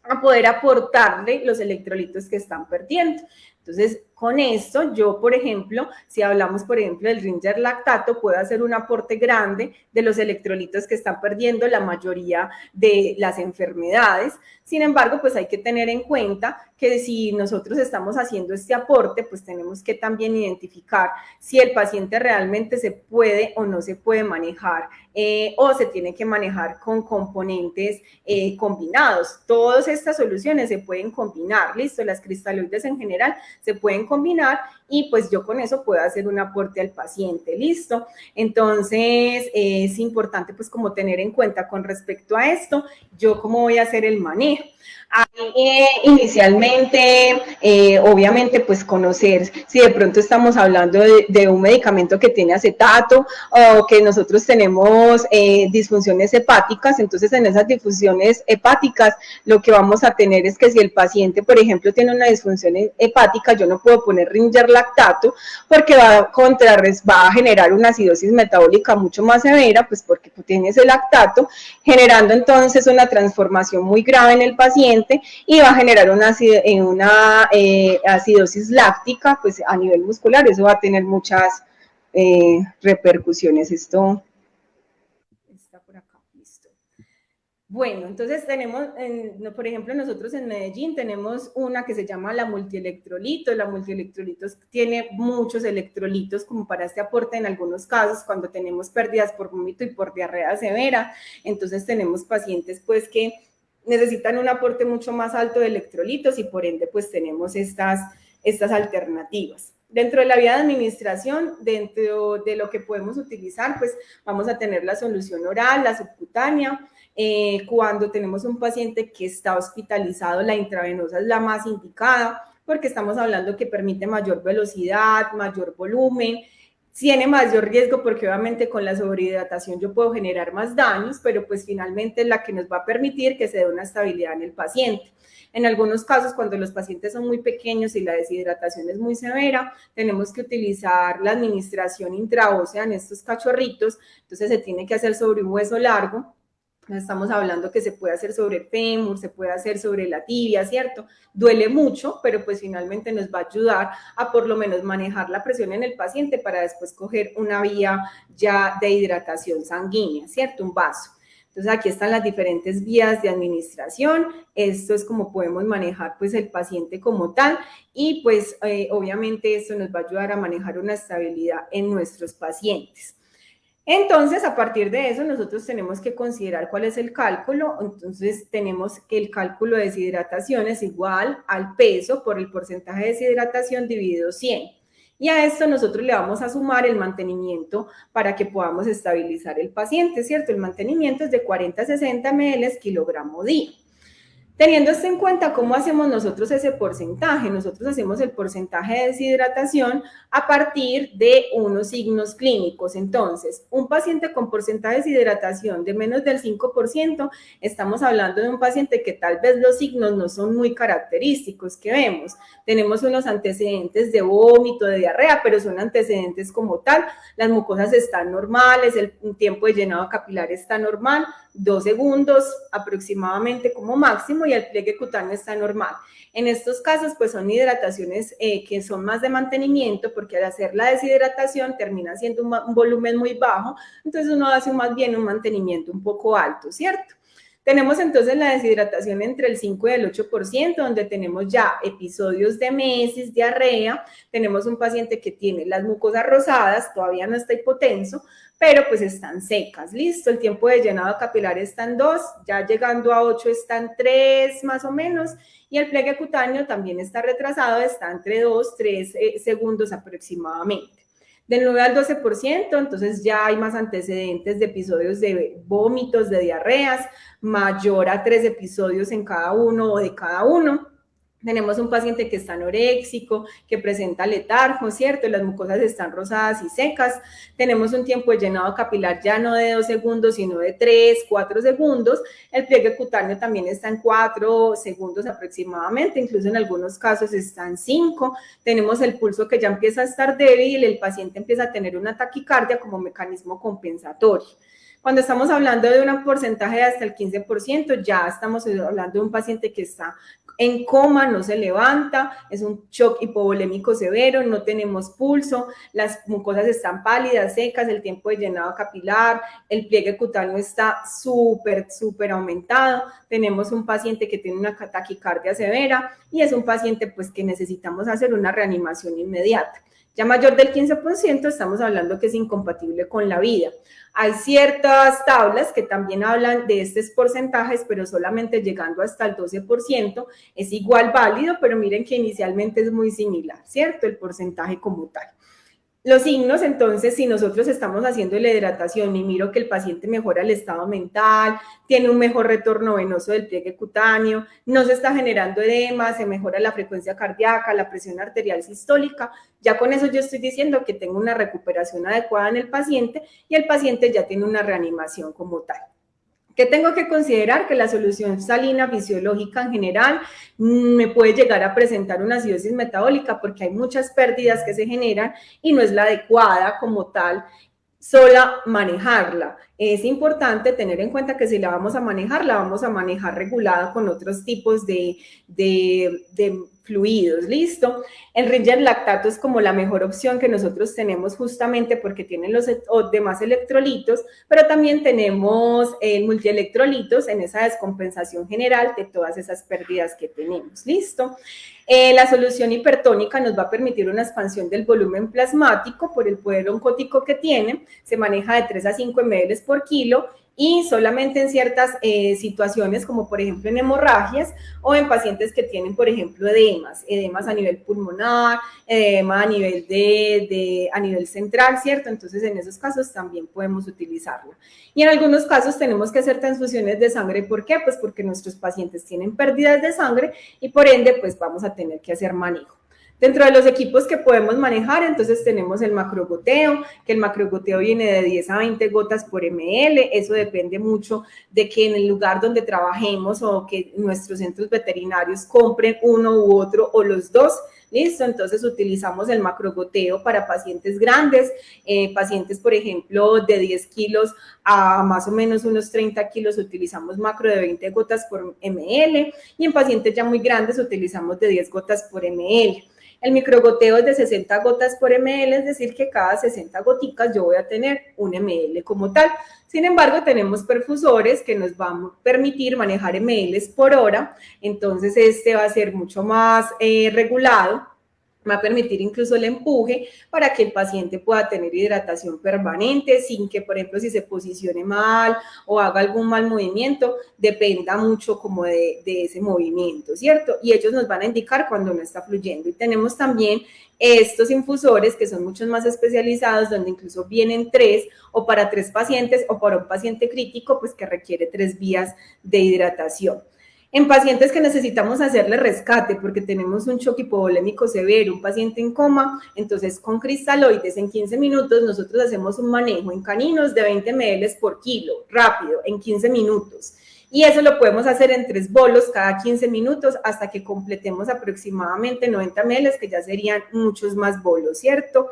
a poder aportarle los electrolitos que están perdiendo. Entonces, con esto, yo, por ejemplo, si hablamos, por ejemplo, del Ringer lactato, puedo hacer un aporte grande de los electrolitos que están perdiendo la mayoría de las enfermedades. Sin embargo, pues hay que tener en cuenta que si nosotros estamos haciendo este aporte, pues tenemos que también identificar si el paciente realmente se puede o no se puede manejar o se tiene que manejar con componentes combinados. Todas estas soluciones se pueden combinar, listo, las cristaloides en general se pueden combinar y pues yo con eso puedo hacer un aporte al paciente, listo. Entonces es importante pues como tener en cuenta con respecto a esto, yo cómo voy a hacer el manejo. Inicialmente, obviamente, pues conocer si de pronto estamos hablando de un medicamento que tiene acetato o que nosotros tenemos disfunciones hepáticas, entonces en esas disfunciones hepáticas lo que vamos a tener es que si el paciente, por ejemplo, tiene una disfunción hepática, yo no puedo poner Ringer lactato porque va a generar una acidosis metabólica mucho más severa, pues porque tiene ese lactato, generando entonces una transformación muy grave en el paciente y va a generar una acidosis láctica pues a nivel muscular. Eso va a tener muchas repercusiones. Esto está por acá, listo. Bueno, entonces tenemos, por ejemplo, nosotros en Medellín tenemos una que se llama la multielectrolito. La multielectrolito tiene muchos electrolitos como para este aporte en algunos casos cuando tenemos pérdidas por vómito y por diarrea severa. Entonces tenemos pacientes pues que necesitan un aporte mucho más alto de electrolitos y por ende pues tenemos estas alternativas. Dentro de la vía de administración, dentro de lo que podemos utilizar, pues vamos a tener la solución oral, la subcutánea. Cuando tenemos un paciente que está hospitalizado, la intravenosa es la más indicada porque estamos hablando que permite mayor velocidad, mayor volumen, tiene mayor riesgo porque obviamente con la sobrehidratación yo puedo generar más daños, pero pues finalmente es la que nos va a permitir que se dé una estabilidad en el paciente. En algunos casos, cuando los pacientes son muy pequeños y la deshidratación es muy severa, tenemos que utilizar la administración intraósea en estos cachorritos, entonces se tiene que hacer sobre un hueso largo. Estamos hablando que se puede hacer sobre el fémur, se puede hacer sobre la tibia, ¿cierto? Duele mucho, pero pues finalmente nos va a ayudar a por lo menos manejar la presión en el paciente para después coger una vía ya de hidratación sanguínea, ¿cierto? Un vaso. Entonces aquí están las diferentes vías de administración. Esto es como podemos manejar pues el paciente como tal y pues obviamente esto nos va a ayudar a manejar una estabilidad en nuestros pacientes. Entonces, a partir de eso, nosotros tenemos que considerar cuál es el cálculo. Entonces, tenemos que el cálculo de deshidratación es igual al peso por el porcentaje de deshidratación dividido 100. Y a esto nosotros le vamos a sumar el mantenimiento para que podamos estabilizar el paciente, ¿cierto? El mantenimiento es de 40 a 60 ml kilogramo día. Teniendo esto en cuenta, ¿cómo hacemos nosotros ese porcentaje? Nosotros hacemos el porcentaje de deshidratación a partir de unos signos clínicos. Entonces, un paciente con porcentaje de deshidratación de menos del 5%, estamos hablando de un paciente que tal vez los signos no son muy característicos que vemos. Tenemos unos antecedentes de vómito, de diarrea, pero son antecedentes como tal. Las mucosas están normales, el tiempo de llenado capilar está normal, 2 segundos aproximadamente como máximo, y el pliegue cutáneo está normal. En estos casos, pues son hidrataciones que son más de mantenimiento, porque al hacer la deshidratación termina siendo un volumen muy bajo, entonces uno hace más bien un mantenimiento un poco alto, ¿cierto? Tenemos entonces la deshidratación entre el 5 y el 8%, donde tenemos ya episodios de mesis, diarrea, tenemos un paciente que tiene las mucosas rosadas, todavía no está hipotenso, pero pues están secas, listo, el tiempo de llenado capilar está en 2, ya llegando a 8 está en 3 más o menos, y el pliegue cutáneo también está retrasado, está entre 2, 3 segundos aproximadamente. Del 9 al 12%, entonces ya hay más antecedentes de episodios de vómitos, de diarreas, mayor a 3 episodios en cada uno o de cada uno. Tenemos un paciente que está anoréxico, que presenta letargo, ¿cierto? Las mucosas están rosadas y secas. Tenemos un tiempo de llenado capilar ya no de 2 segundos, sino de 3, 4 segundos. El pliegue cutáneo también está en 4 segundos aproximadamente, incluso en algunos casos está en 5. Tenemos el pulso que ya empieza a estar débil, el paciente empieza a tener una taquicardia como mecanismo compensatorio. Cuando estamos hablando de un porcentaje de hasta el 15%, ya estamos hablando de un paciente que está en coma, no se levanta, es un shock hipovolémico severo, no tenemos pulso, las mucosas están pálidas, secas, el tiempo de llenado capilar, el pliegue cutáneo está súper aumentado, tenemos un paciente que tiene una taquicardia severa y es un paciente pues que necesitamos hacer una reanimación inmediata. Ya mayor del 15% estamos hablando que es incompatible con la vida. Hay ciertas tablas que también hablan de estos porcentajes, pero solamente llegando hasta el 12% es igual válido, pero miren que inicialmente es muy similar, ¿cierto? El porcentaje como tal. Los signos, entonces, si nosotros estamos haciendo la hidratación y miro que el paciente mejora el estado mental, tiene un mejor retorno venoso del pliegue cutáneo, no se está generando edema, se mejora la frecuencia cardíaca, la presión arterial sistólica, ya con eso yo estoy diciendo que tengo una recuperación adecuada en el paciente y el paciente ya tiene una reanimación como tal. ¿Qué tengo que considerar? Que la solución salina fisiológica en general me puede llegar a presentar una acidosis metabólica porque hay muchas pérdidas que se generan y no es la adecuada como tal sola manejarla. Es importante tener en cuenta que si la vamos a manejar regulada con otros tipos de fluidos, ¿listo? El Ringer lactato es como la mejor opción que nosotros tenemos justamente porque tiene los demás electrolitos, pero también tenemos multielectrolitos en esa descompensación general de todas esas pérdidas que tenemos, ¿listo? La solución hipertónica nos va a permitir una expansión del volumen plasmático por el poder oncótico que tiene, se maneja de 3 a 5 ml por kilo y solamente en ciertas situaciones, como por ejemplo en hemorragias o en pacientes que tienen, por ejemplo, edemas a nivel pulmonar, edema a nivel a nivel central, ¿cierto? Entonces, en esos casos también podemos utilizarlo. Y en algunos casos tenemos que hacer transfusiones de sangre. ¿Por qué? Pues porque nuestros pacientes tienen pérdidas de sangre y por ende, pues vamos a tener que hacer manejo. Dentro de los equipos que podemos manejar, entonces tenemos el macrogoteo, que el macrogoteo viene de 10 a 20 gotas por ml, eso depende mucho de que en el lugar donde trabajemos o que nuestros centros veterinarios compren uno u otro o los dos, ¿listo? Entonces utilizamos el macrogoteo para pacientes grandes, pacientes por ejemplo de 10 kilos a más o menos unos 30 kilos utilizamos macro de 20 gotas por ml y en pacientes ya muy grandes utilizamos de 10 gotas por ml. El microgoteo es de 60 gotas por ml, es decir, que cada 60 goticas yo voy a tener un ml como tal. Sin embargo, tenemos perfusores que nos van a permitir manejar ml por hora, entonces este va a ser mucho más regulado va a permitir incluso el empuje para que el paciente pueda tener hidratación permanente sin que, por ejemplo, si se posicione mal o haga algún mal movimiento, dependa mucho como de ese movimiento, ¿cierto? Y ellos nos van a indicar cuando no está fluyendo. Y tenemos también estos infusores que son muchos más especializados, donde incluso vienen 3 o para 3 pacientes o para un paciente crítico, pues que requiere 3 vías de hidratación. En pacientes que necesitamos hacerle rescate porque tenemos un shock hipovolémico severo, un paciente en coma, entonces con cristaloides en 15 minutos nosotros hacemos un manejo en caninos de 20 ml por kilo, rápido, en 15 minutos. Y eso lo podemos hacer en 3 bolos cada 15 minutos hasta que completemos aproximadamente 90 ml, que ya serían muchos más bolos, ¿cierto?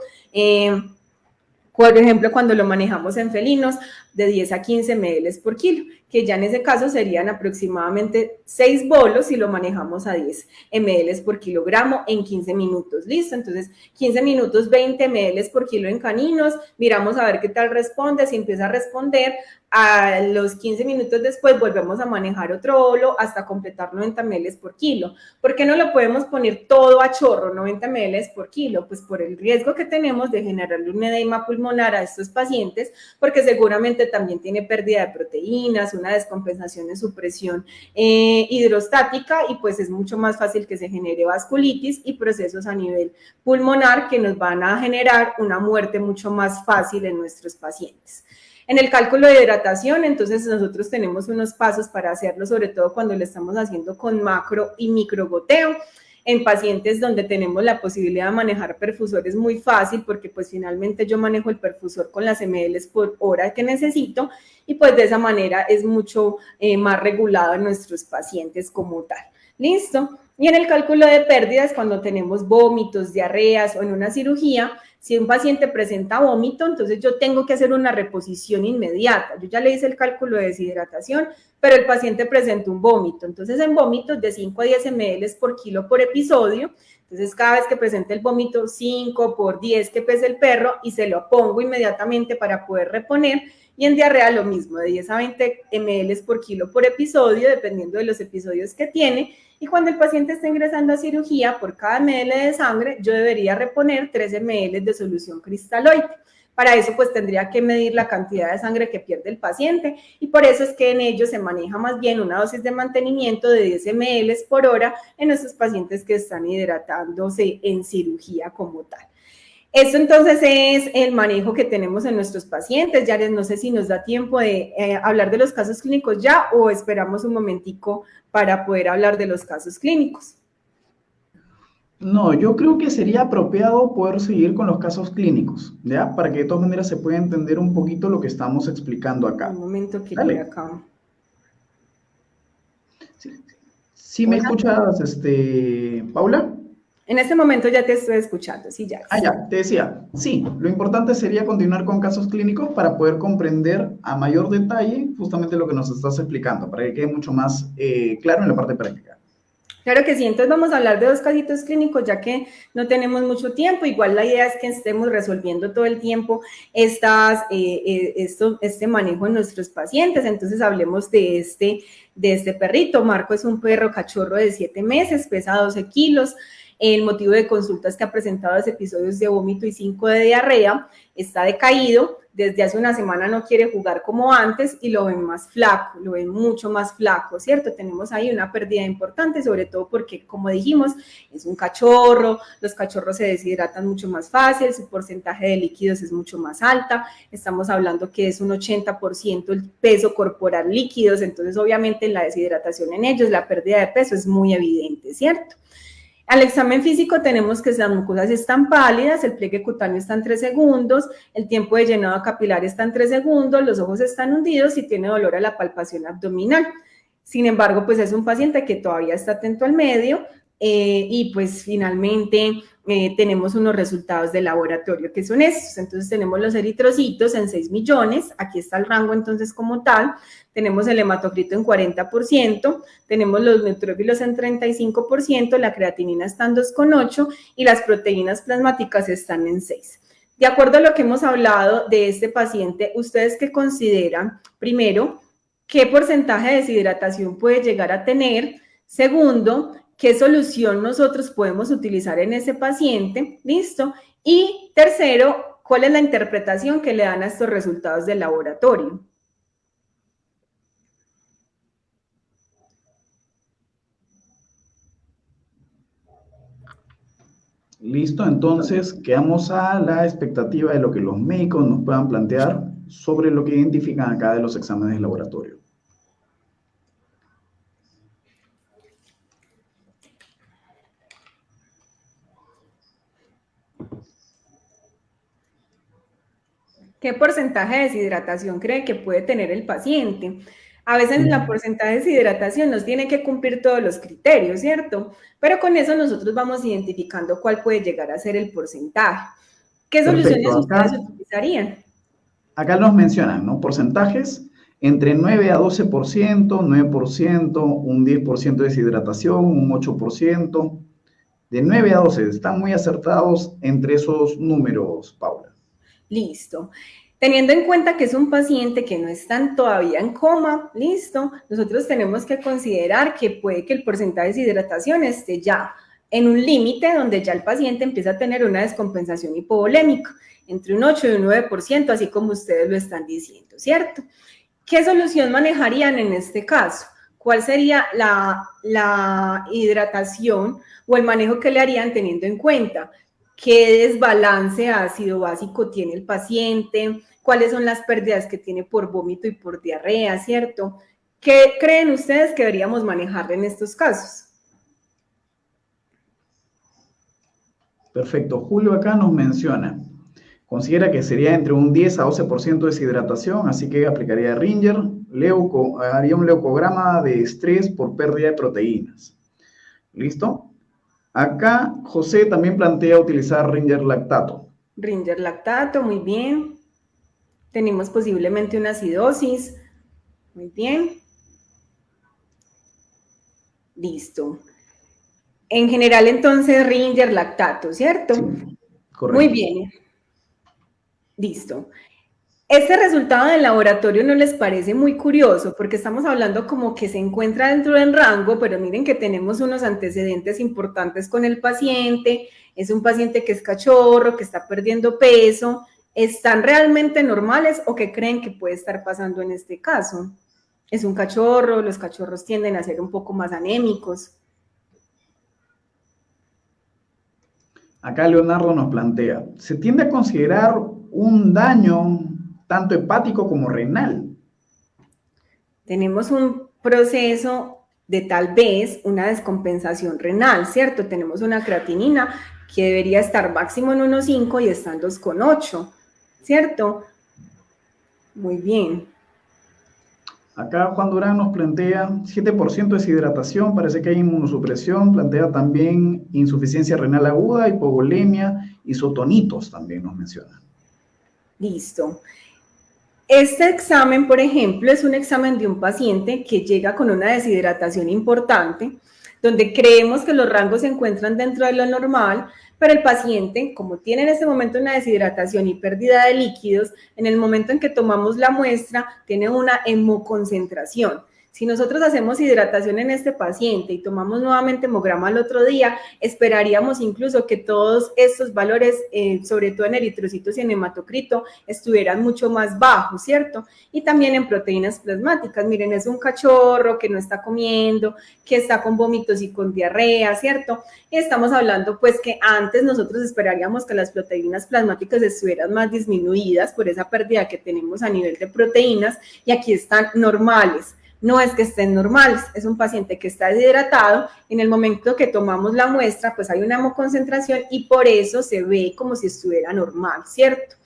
Por ejemplo, cuando lo manejamos en felinos, de 10 a 15 ml por kilo, que ya en ese caso serían aproximadamente 6 bolos si lo manejamos a 10 ml por kilogramo en 15 minutos, ¿listo? Entonces, 15 minutos, 20 ml por kilo en caninos, miramos a ver qué tal responde, si empieza a responder, a los 15 minutos después volvemos a manejar otro bolo hasta completar 90 ml por kilo. ¿Por qué no lo podemos poner todo a chorro, 90 ml por kilo? Pues por el riesgo que tenemos de generarle un edema pulmonar a estos pacientes, porque seguramente también tiene pérdida de proteínas, una descompensación en su presión hidrostática, y pues es mucho más fácil que se genere vasculitis y procesos a nivel pulmonar que nos van a generar una muerte mucho más fácil en nuestros pacientes. En el cálculo de hidratación, entonces nosotros tenemos unos pasos para hacerlo, sobre todo cuando lo estamos haciendo con macro y micro goteo. En pacientes donde tenemos la posibilidad de manejar perfusores muy fácil, porque pues finalmente yo manejo el perfusor con las ml por hora que necesito, y pues de esa manera es mucho más regulado en nuestros pacientes como tal. ¿Listo? Y en el cálculo de pérdidas, cuando tenemos vómitos, diarreas o en una cirugía, si un paciente presenta vómito, entonces yo tengo que hacer una reposición inmediata. Yo ya le hice el cálculo de deshidratación, pero el paciente presenta un vómito. Entonces, en vómitos de 5 a 10 ml por kilo por episodio, entonces cada vez que presente el vómito, 5 por 10 que pese el perro, y se lo pongo inmediatamente para poder reponer. Y en diarrea lo mismo, de 10 a 20 ml por kilo por episodio, dependiendo de los episodios que tiene. Y cuando el paciente está ingresando a cirugía, por cada ml de sangre, yo debería reponer 3 ml de solución cristaloide. Para eso, pues, tendría que medir la cantidad de sangre que pierde el paciente, y por eso es que en ellos se maneja más bien una dosis de mantenimiento de 10 ml por hora en esos pacientes que están hidratándose en cirugía como tal. Esto entonces es el manejo que tenemos en nuestros pacientes. Ya no sé si nos da tiempo de hablar de los casos clínicos ya, o esperamos un momentico para poder hablar de los casos clínicos. No, yo creo que sería apropiado poder seguir con los casos clínicos, ¿ya? Para que de todas maneras se pueda entender un poquito lo que estamos explicando acá. Un momento que Dale. llegue acá. ¿Sí me escuchas, Paula? En este momento ya te estoy escuchando, sí, ya. Ya, te decía, sí, lo importante sería continuar con casos clínicos para poder comprender a mayor detalle justamente lo que nos estás explicando, para que quede mucho más claro en la parte práctica. Claro que sí, entonces vamos a hablar de 2 casitos clínicos, ya que no tenemos mucho tiempo. Igual la idea es que estemos resolviendo todo el tiempo este manejo en nuestros pacientes. Entonces hablemos de este perrito. Marco es un perro cachorro de 7 meses, pesa 12 kilos. El motivo de consulta es que ha presentado episodios de vómito y 5 de diarrea, está decaído, desde hace una semana no quiere jugar como antes y lo ven más flaco, lo ven mucho más flaco, ¿cierto? Tenemos ahí una pérdida importante, sobre todo porque, como dijimos, es un cachorro, los cachorros se deshidratan mucho más fácil, su porcentaje de líquidos es mucho más alta, estamos hablando que es un 80% el peso corporal líquidos, entonces obviamente la deshidratación en ellos, la pérdida de peso es muy evidente, ¿cierto? Al examen físico tenemos que las mucosas están pálidas, el pliegue cutáneo está en 3 segundos, el tiempo de llenado capilar está en 3 segundos, los ojos están hundidos y tiene dolor a la palpación abdominal. Sin embargo, pues es un paciente que todavía está atento al medio y pues finalmente tenemos unos resultados de laboratorio que son estos. Entonces tenemos los eritrocitos en 6 millones, aquí está el rango entonces como tal, tenemos el hematocrito en 40%, tenemos los neutrófilos en 35%, la creatinina está en 2,8 y las proteínas plasmáticas están en 6. De acuerdo a lo que hemos hablado de este paciente, ¿ustedes qué consideran? Primero, ¿qué porcentaje de deshidratación puede llegar a tener? Segundo, qué solución nosotros podemos utilizar en ese paciente, ¿listo? Y tercero, ¿cuál es la interpretación que le dan a estos resultados del laboratorio? Listo, entonces quedamos a la expectativa de lo que los médicos nos puedan plantear sobre lo que identifican acá de los exámenes de laboratorio. ¿Qué porcentaje de deshidratación cree que puede tener el paciente? A veces la porcentaje de deshidratación nos tiene que cumplir todos los criterios, ¿cierto? Pero con eso nosotros vamos identificando cuál puede llegar a ser el porcentaje. ¿Qué soluciones ustedes utilizarían? Acá nos mencionan, ¿no? Porcentajes entre 9 a 12%, 9%, un 10% de deshidratación, un 8%. De 9 a 12, están muy acertados entre esos números, Paula. Listo. Teniendo en cuenta que es un paciente que no está todavía en coma, listo, nosotros tenemos que considerar que puede que el porcentaje de deshidratación esté ya en un límite donde ya el paciente empieza a tener una descompensación hipovolémica, entre un 8 y un 9%, así como ustedes lo están diciendo, ¿cierto? ¿Qué solución manejarían en este caso? ¿Cuál sería la hidratación o el manejo que le harían teniendo en cuenta qué desbalance ácido básico tiene el paciente, cuáles son las pérdidas que tiene por vómito y por diarrea, ¿cierto? ¿Qué creen ustedes que deberíamos manejar en estos casos? Perfecto. Julio acá nos menciona, considera que sería entre un 10 a 12% de deshidratación, así que aplicaría Ringer, haría un leucograma de estrés por pérdida de proteínas. ¿Listo? Acá José también plantea utilizar Ringer lactato. Ringer lactato, muy bien. Tenemos posiblemente una acidosis. Muy bien. Listo. En general, entonces, Ringer lactato, ¿cierto? Sí, correcto. Muy bien. Listo. Este resultado del laboratorio no les parece muy curioso porque estamos hablando como que se encuentra dentro del rango, pero miren que tenemos unos antecedentes importantes con el paciente, es un paciente que es cachorro, que está perdiendo peso, ¿están realmente normales o qué creen que puede estar pasando en este caso? Es un cachorro, los cachorros tienden a ser un poco más anémicos. Acá Leonardo nos plantea, se tiende a considerar un daño tanto hepático como renal. Tenemos un proceso de tal vez una descompensación renal, ¿cierto? Tenemos una creatinina que debería estar máximo en 1,5 y está en 2,8, ¿cierto? Muy bien. Acá Juan Durán nos plantea 7% de deshidratación, parece que hay inmunosupresión, plantea también insuficiencia renal aguda, hipovolemia, isotonitos también nos menciona. Listo. Este examen, por ejemplo, es un examen de un paciente que llega con una deshidratación importante, donde creemos que los rangos se encuentran dentro de lo normal, pero el paciente, como tiene en este momento una deshidratación y pérdida de líquidos, en el momento en que tomamos la muestra, tiene una hemoconcentración. Si nosotros hacemos hidratación en este paciente y tomamos nuevamente hemograma al otro día, esperaríamos incluso que todos estos valores, sobre todo en eritrocitos y en hematocrito, estuvieran mucho más bajos, ¿cierto? Y también en proteínas plasmáticas. Miren, es un cachorro que no está comiendo, que está con vómitos y con diarrea, ¿cierto? Y estamos hablando pues que antes nosotros esperaríamos que las proteínas plasmáticas estuvieran más disminuidas por esa pérdida que tenemos a nivel de proteínas y aquí están normales. No es que estén normales, es un paciente que está deshidratado, en el momento que tomamos la muestra, pues hay una hemoconcentración y por eso se ve como si estuviera normal, ¿cierto?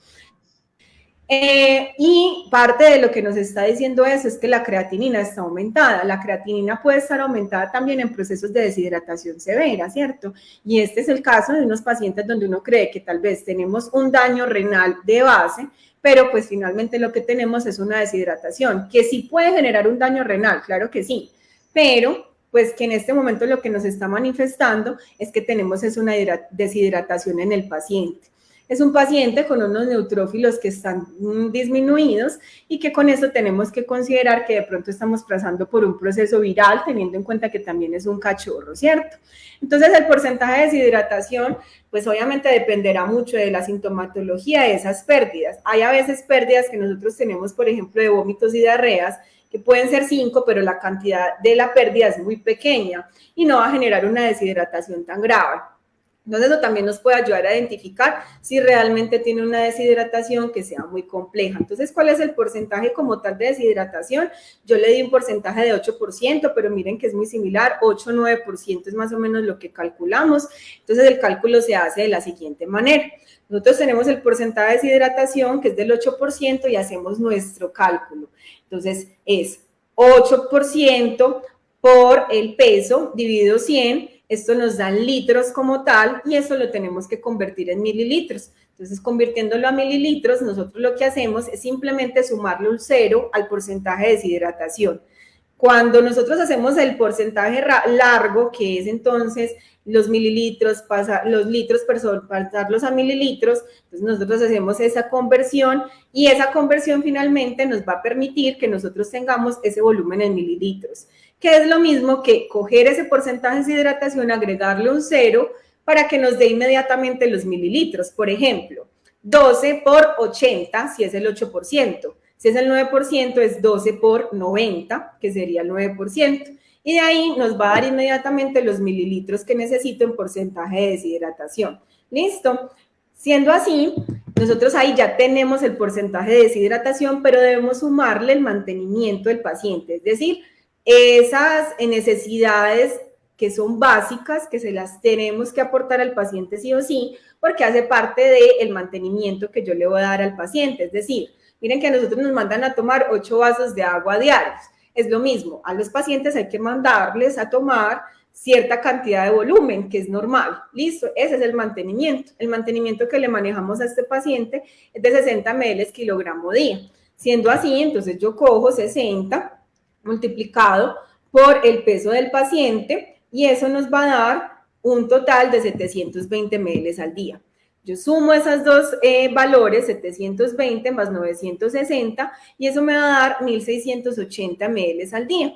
Y parte de lo que nos está diciendo eso es que la creatinina está aumentada. La creatinina puede estar aumentada también en procesos de deshidratación severa, ¿cierto? Y este es el caso de unos pacientes donde uno cree que tal vez tenemos un daño renal de base, pero pues finalmente lo que tenemos es una deshidratación, que sí puede generar un daño renal, claro que sí, pero pues que en este momento lo que nos está manifestando es que tenemos es una deshidratación en el paciente. es un paciente con unos neutrófilos que están disminuidos y que con eso tenemos que considerar que de pronto estamos pasando por un proceso viral, teniendo en cuenta que también es un cachorro, ¿cierto? Entonces, el porcentaje de deshidratación, pues obviamente dependerá mucho de la sintomatología de esas pérdidas. Hay a veces pérdidas que nosotros tenemos, por ejemplo, de vómitos y diarreas, que pueden ser 5, pero la cantidad de la pérdida es muy pequeña y no va a generar una deshidratación tan grave. Entonces, eso también nos puede ayudar a identificar si realmente tiene una deshidratación que sea muy compleja. Entonces, ¿cuál es el porcentaje como tal de deshidratación? Yo le di un porcentaje de 8%, pero miren que es muy similar, 8 o 9% es más o menos lo que calculamos. Entonces, el cálculo se hace de la siguiente manera. Nosotros tenemos el porcentaje de deshidratación, que es del 8%, y hacemos nuestro cálculo. Entonces, es 8% por el peso dividido 100, esto nos da litros como tal, y eso lo tenemos que convertir en mililitros. Entonces, convirtiéndolo a mililitros, nosotros lo que hacemos es simplemente sumarle un 0 al porcentaje de deshidratación. Cuando nosotros hacemos el porcentaje largo, que es entonces los mililitros, los litros, pasarlos a mililitros, entonces nosotros hacemos esa conversión y esa conversión finalmente nos va a permitir que nosotros tengamos ese volumen en mililitros, que es lo mismo que coger ese porcentaje de deshidratación, agregarle un 0 para que nos dé inmediatamente los mililitros. Por ejemplo, 12 por 80, si es el 8%. Si es el 9%, es 12 por 90, que sería el 9%. Y de ahí nos va a dar inmediatamente los mililitros que necesito en porcentaje de deshidratación. ¿Listo? Siendo así, nosotros ahí ya tenemos el porcentaje de deshidratación, pero debemos sumarle el mantenimiento del paciente. Es decir, esas necesidades que son básicas, que se las tenemos que aportar al paciente sí o sí, porque hace parte del mantenimiento que yo le voy a dar al paciente. Es decir, miren que a nosotros nos mandan a tomar 8 vasos de agua diarios. Es lo mismo, a los pacientes hay que mandarles a tomar cierta cantidad de volumen, que es normal. Listo, ese es el mantenimiento. El mantenimiento que le manejamos a este paciente es de 60 ml kilogramo día. Siendo así, entonces yo cojo 60 multiplicado por el peso del paciente y eso nos va a dar un total de 720 ml al día. Yo sumo esos dos valores, 720 más 960, y eso me va a dar 1680 ml al día.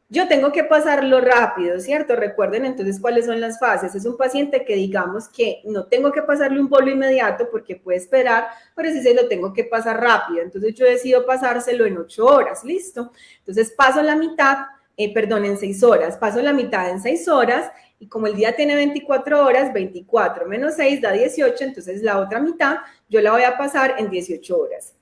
Yo tengo que pasarlo rápido, ¿cierto? Recuerden entonces cuáles son las fases. Es un paciente que digamos que no tengo que pasarle un bolo inmediato porque puede esperar, pero sí se lo tengo que pasar rápido. Entonces yo decido pasárselo en 8 horas, ¿listo? Entonces paso la mitad, en 6 horas. Paso la mitad en 6 horas y como el día tiene 24 horas, 24 menos 6 da 18, entonces la otra mitad yo la voy a pasar en 18 horas.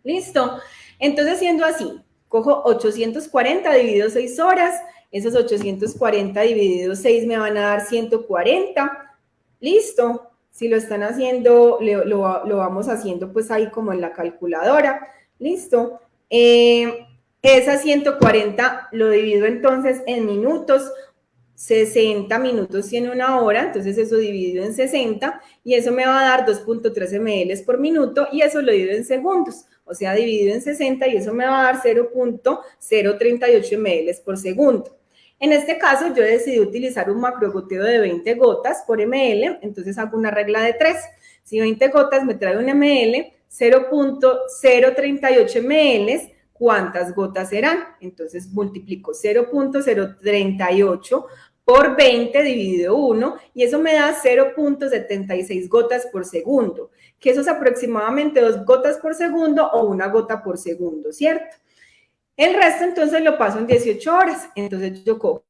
¿Listo? Entonces, siendo así, cojo 840 dividido 6 horas, esos 840 dividido 6 me van a dar 140. ¿Listo? Si lo están haciendo, lo vamos haciendo pues ahí como en la calculadora. ¿Listo? Esas 140 lo divido entonces en minutos. 60 minutos tiene 1 hora, entonces eso dividido en 60 y eso me va a dar 2.13 ml por minuto y eso lo divido en segundos, o sea, dividido en 60 y eso me va a dar 0.038 ml por segundo. En este caso yo decidí utilizar un macrogoteo de 20 gotas por ml, entonces hago una regla de 3. Si 20 gotas me trae un ml, 0.038 ml, ¿cuántas gotas serán? Entonces multiplico 0.038 por 20 dividido 1 y eso me da 0.76 gotas por segundo, que eso es aproximadamente 2 gotas por segundo o 1 gota por segundo, ¿cierto? El resto entonces lo paso en 18 horas, entonces yo cojo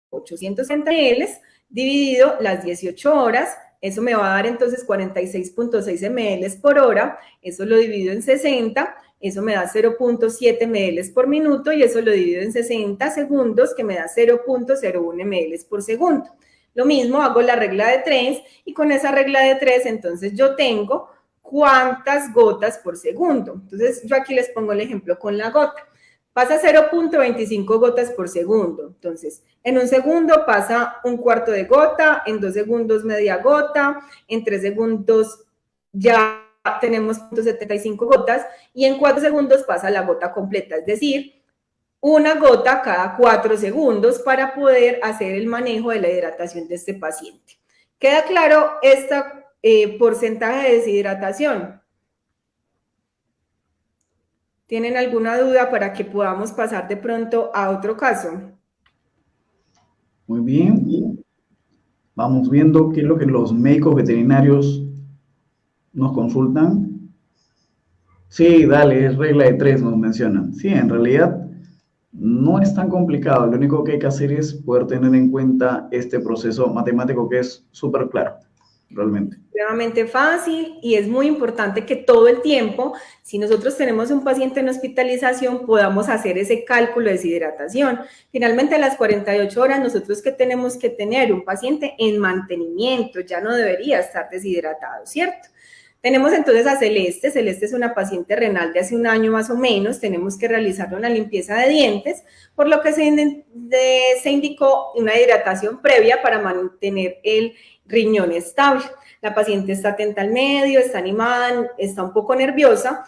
860 ml dividido las 18 horas, eso me va a dar entonces 46.6 ml por hora, eso lo divido en 60, eso me da 0.7 ml por minuto y eso lo divido en 60 segundos, que me da 0.01 ml por segundo. Lo mismo, hago la regla de 3 y con esa regla de 3 entonces yo tengo cuántas gotas por segundo. Entonces yo aquí les pongo el ejemplo con la gota. Pasa 0.25 gotas por segundo. Entonces, en 1 segundo pasa 1/4 de gota, en 2 segundos media gota, en 3 segundos ya tenemos 0.75 gotas y en 4 segundos pasa la gota completa, es decir, 1 gota cada 4 segundos para poder hacer el manejo de la hidratación de este paciente. ¿Queda claro porcentaje de deshidratación. ¿Tienen alguna duda para que podamos pasar de pronto a otro caso? Muy bien. Vamos viendo qué es lo que los médicos veterinarios nos consultan. Sí, dale, es regla de 3, nos mencionan. Sí, en realidad no es tan complicado. Lo único que hay que hacer es poder tener en cuenta este proceso matemático que es súper claro, realmente. Extremadamente fácil y es muy importante que todo el tiempo, si nosotros tenemos un paciente en hospitalización, podamos hacer ese cálculo de deshidratación. Finalmente, a las 48 horas, nosotros que tenemos que tener un paciente en mantenimiento, ya no debería estar deshidratado, ¿cierto? Tenemos entonces a Celeste. Celeste es una paciente renal de hace un año más o menos. Tenemos que realizarle una limpieza de dientes, por lo que se indicó una hidratación previa para mantener el riñón estable. La paciente está atenta al medio, está animada, está un poco nerviosa.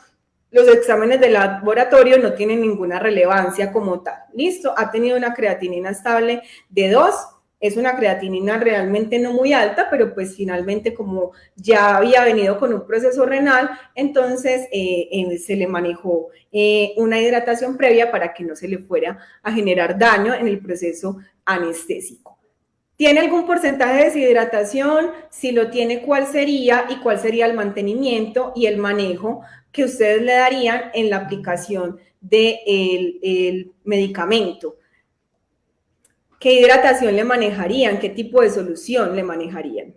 Los exámenes de laboratorio no tienen ninguna relevancia como tal. Listo, ha tenido una creatinina estable de 2. Es una creatinina realmente no muy alta, pero pues finalmente como ya había venido con un proceso renal, entonces se le manejó una hidratación previa para que no se le fuera a generar daño en el proceso anestésico. ¿Tiene algún porcentaje de deshidratación? Si lo tiene, ¿cuál sería y cuál sería el mantenimiento y el manejo que ustedes le darían en la aplicación del medicamento? ¿Qué hidratación le manejarían? ¿Qué tipo de solución le manejarían?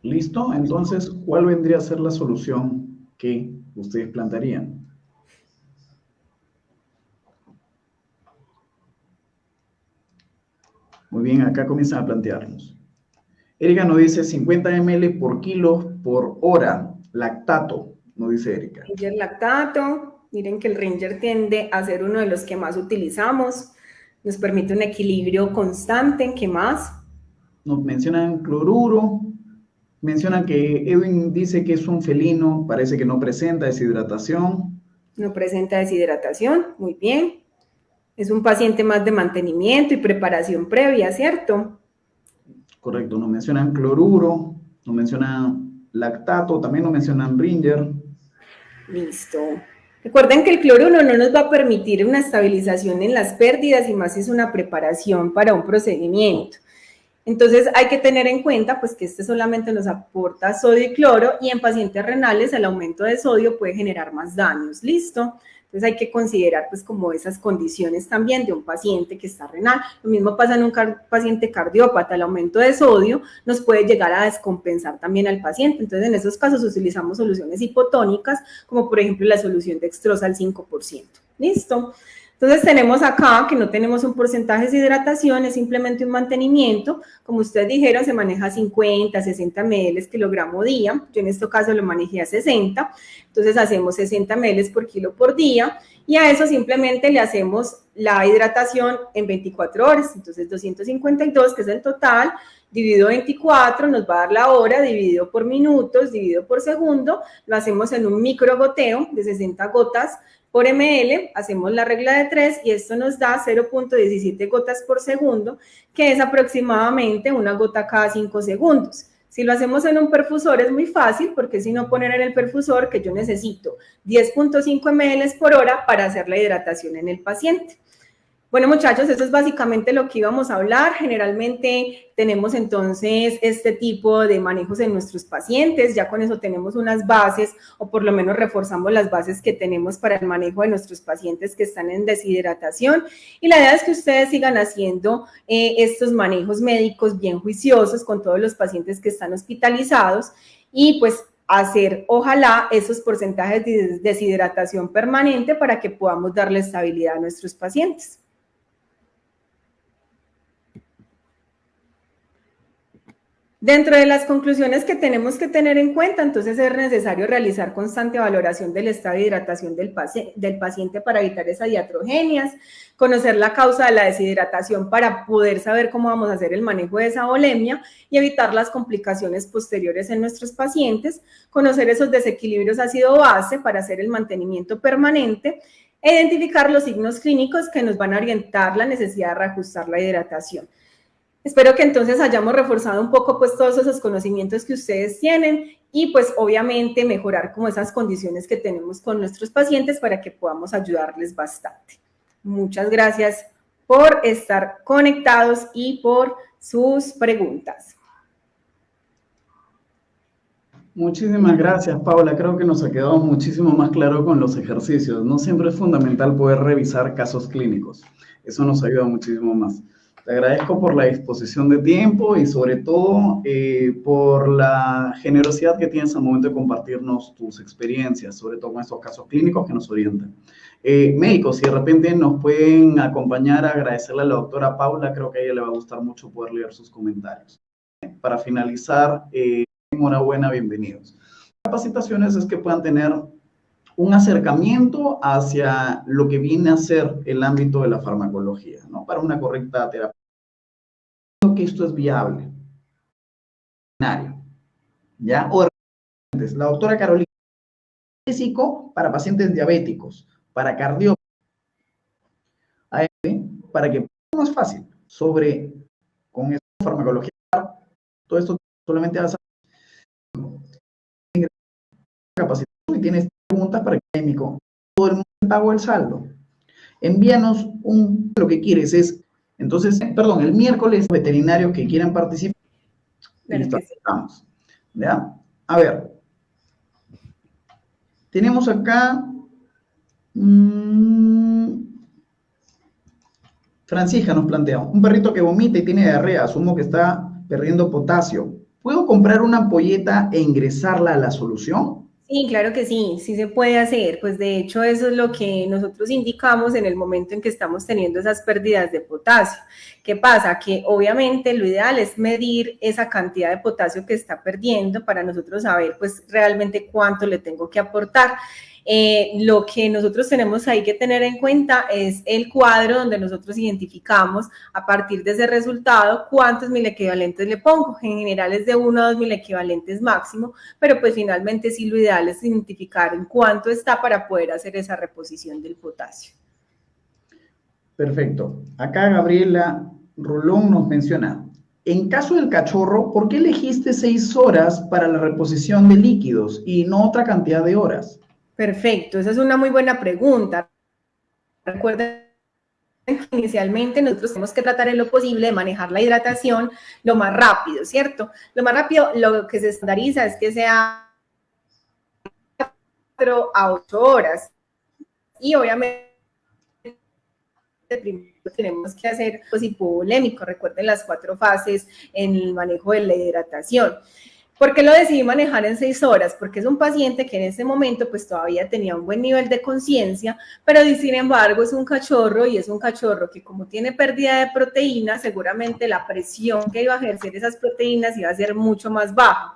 ¿Listo? Entonces, ¿cuál vendría a ser la solución que ustedes plantearían? Muy bien, acá comienzan a plantearnos. Erika nos dice 50 ml por kilo por hora, lactato, nos dice Erika. Ringer lactato, miren que el Ringer tiende a ser uno de los que más utilizamos, nos permite un equilibrio constante. ¿Qué más? Nos mencionan cloruro, mencionan que Edwin dice que es un felino, parece que no presenta deshidratación. No presenta deshidratación, muy bien. Es un paciente más de mantenimiento y preparación previa, ¿cierto? Correcto, nos mencionan cloruro, nos mencionan lactato, también nos mencionan Ringer. Listo. Recuerden que el cloruro no nos va a permitir una estabilización en las pérdidas y más es una preparación para un procedimiento. Entonces hay que tener en cuenta pues que este solamente nos aporta sodio y cloro y en pacientes renales el aumento de sodio puede generar más daños. ¿Listo? Entonces hay que considerar pues como esas condiciones también de un paciente que está renal. Lo mismo pasa en un paciente cardiópata, el aumento de sodio nos puede llegar a descompensar también al paciente. Entonces en esos casos utilizamos soluciones hipotónicas como por ejemplo la solución dextrosa al 5%. ¿Listo? Entonces tenemos acá que no tenemos un porcentaje de hidratación, es simplemente un mantenimiento. Como ustedes dijeron, se maneja 50, 60 ml kilogramo día. Yo en este caso lo manejé a 60. Entonces hacemos 60 ml por kilo por día y a eso simplemente le hacemos la hidratación en 24 horas. Entonces 252, que es el total, dividido 24, nos va a dar la hora, dividido por minutos, dividido por segundo. Lo hacemos en un microgoteo de 60 gotas por ml, hacemos la regla de 3 y esto nos da 0.17 gotas por segundo, que es aproximadamente una gota cada 5 segundos. Si lo hacemos en un perfusor es muy fácil, porque si no poner en el perfusor que yo necesito 10.5 ml por hora para hacer la hidratación en el paciente. Bueno, muchachos, eso es básicamente lo que íbamos a hablar. Generalmente tenemos entonces este tipo de manejos en nuestros pacientes. Ya con eso tenemos unas bases o por lo menos reforzamos las bases que tenemos para el manejo de nuestros pacientes que están en deshidratación. Y la idea es que ustedes sigan haciendo estos manejos médicos bien juiciosos con todos los pacientes que están hospitalizados y pues hacer, ojalá, esos porcentajes de deshidratación permanente para que podamos darle estabilidad a nuestros pacientes. Dentro de las conclusiones que tenemos que tener en cuenta, entonces es necesario realizar constante valoración del estado de hidratación del paciente para evitar esas iatrogenias, conocer la causa de la deshidratación para poder saber cómo vamos a hacer el manejo de esa volemia y evitar las complicaciones posteriores en nuestros pacientes, conocer esos desequilibrios ácido-base para hacer el mantenimiento permanente, e identificar los signos clínicos que nos van a orientar la necesidad de reajustar la hidratación. Espero que entonces hayamos reforzado un poco pues todos esos conocimientos que ustedes tienen y pues obviamente mejorar como esas condiciones que tenemos con nuestros pacientes para que podamos ayudarles bastante. Muchas gracias por estar conectados y por sus preguntas. Muchísimas gracias, Paula. Creo que nos ha quedado muchísimo más claro con los ejercicios. No siempre es fundamental poder revisar casos clínicos. Eso nos ayuda muchísimo más. Te agradezco por la disposición de tiempo y sobre todo por la generosidad que tienes al momento de compartirnos tus experiencias, sobre todo con estos casos clínicos que nos orientan. Médicos, si de repente nos pueden acompañar a agradecerle a la doctora Paula, creo que a ella le va a gustar mucho poder leer sus comentarios. Para finalizar, enhorabuena, bienvenidos. Capacitaciones es que puedan tener un acercamiento hacia lo que viene a ser el ámbito de la farmacología, ¿no? Para una correcta terapia. Creo que esto es viable. ¿Ya? O la doctora Carolina, físico para pacientes diabéticos, para cardiópatas, para que más fácil sobre con esta farmacología, todo esto solamente vas a capacitación y tienes preguntas para el académico. Todo el mundo pagó el saldo. Envíanos lo que quieres es, entonces, perdón, el miércoles veterinarios que quieran participar. Listo, estamos. ¿Ya? A ver. Tenemos acá Francisca nos plantea, un perrito que vomita y tiene diarrea, asumo que está perdiendo potasio. ¿Puedo comprar una ampolleta e ingresarla a la solución? Sí, claro que sí, sí se puede hacer. Pues de hecho eso es lo que nosotros indicamos en el momento en que estamos teniendo esas pérdidas de potasio. ¿Qué pasa? Que obviamente lo ideal es medir esa cantidad de potasio que está perdiendo para nosotros saber pues realmente cuánto le tengo que aportar. Lo que nosotros tenemos ahí que tener en cuenta es el cuadro donde nosotros identificamos a partir de ese resultado cuántos milequivalentes le pongo. En general es de 1 a 2 milequivalentes máximo, pero pues finalmente sí lo ideal es identificar en cuánto está para poder hacer esa reposición del potasio. Perfecto. Acá Gabriela Rolón nos menciona, en caso del cachorro, ¿por qué elegiste 6 horas para la reposición de líquidos y no otra cantidad de horas? Perfecto, esa es una muy buena pregunta. Recuerden que inicialmente nosotros tenemos que tratar en lo posible de manejar la hidratación lo más rápido, ¿cierto? Lo más rápido, lo que se estandariza es que sea 4 a 8 horas. Y obviamente primero tenemos que hacer pues hipovolémico. Recuerden las 4 fases en el manejo de la hidratación. ¿Por qué lo decidí manejar en 6 horas? Porque es un paciente que en ese momento pues todavía tenía un buen nivel de conciencia, pero sin embargo es un cachorro y es un cachorro que como tiene pérdida de proteína, seguramente la presión que iba a ejercer esas proteínas iba a ser mucho más baja.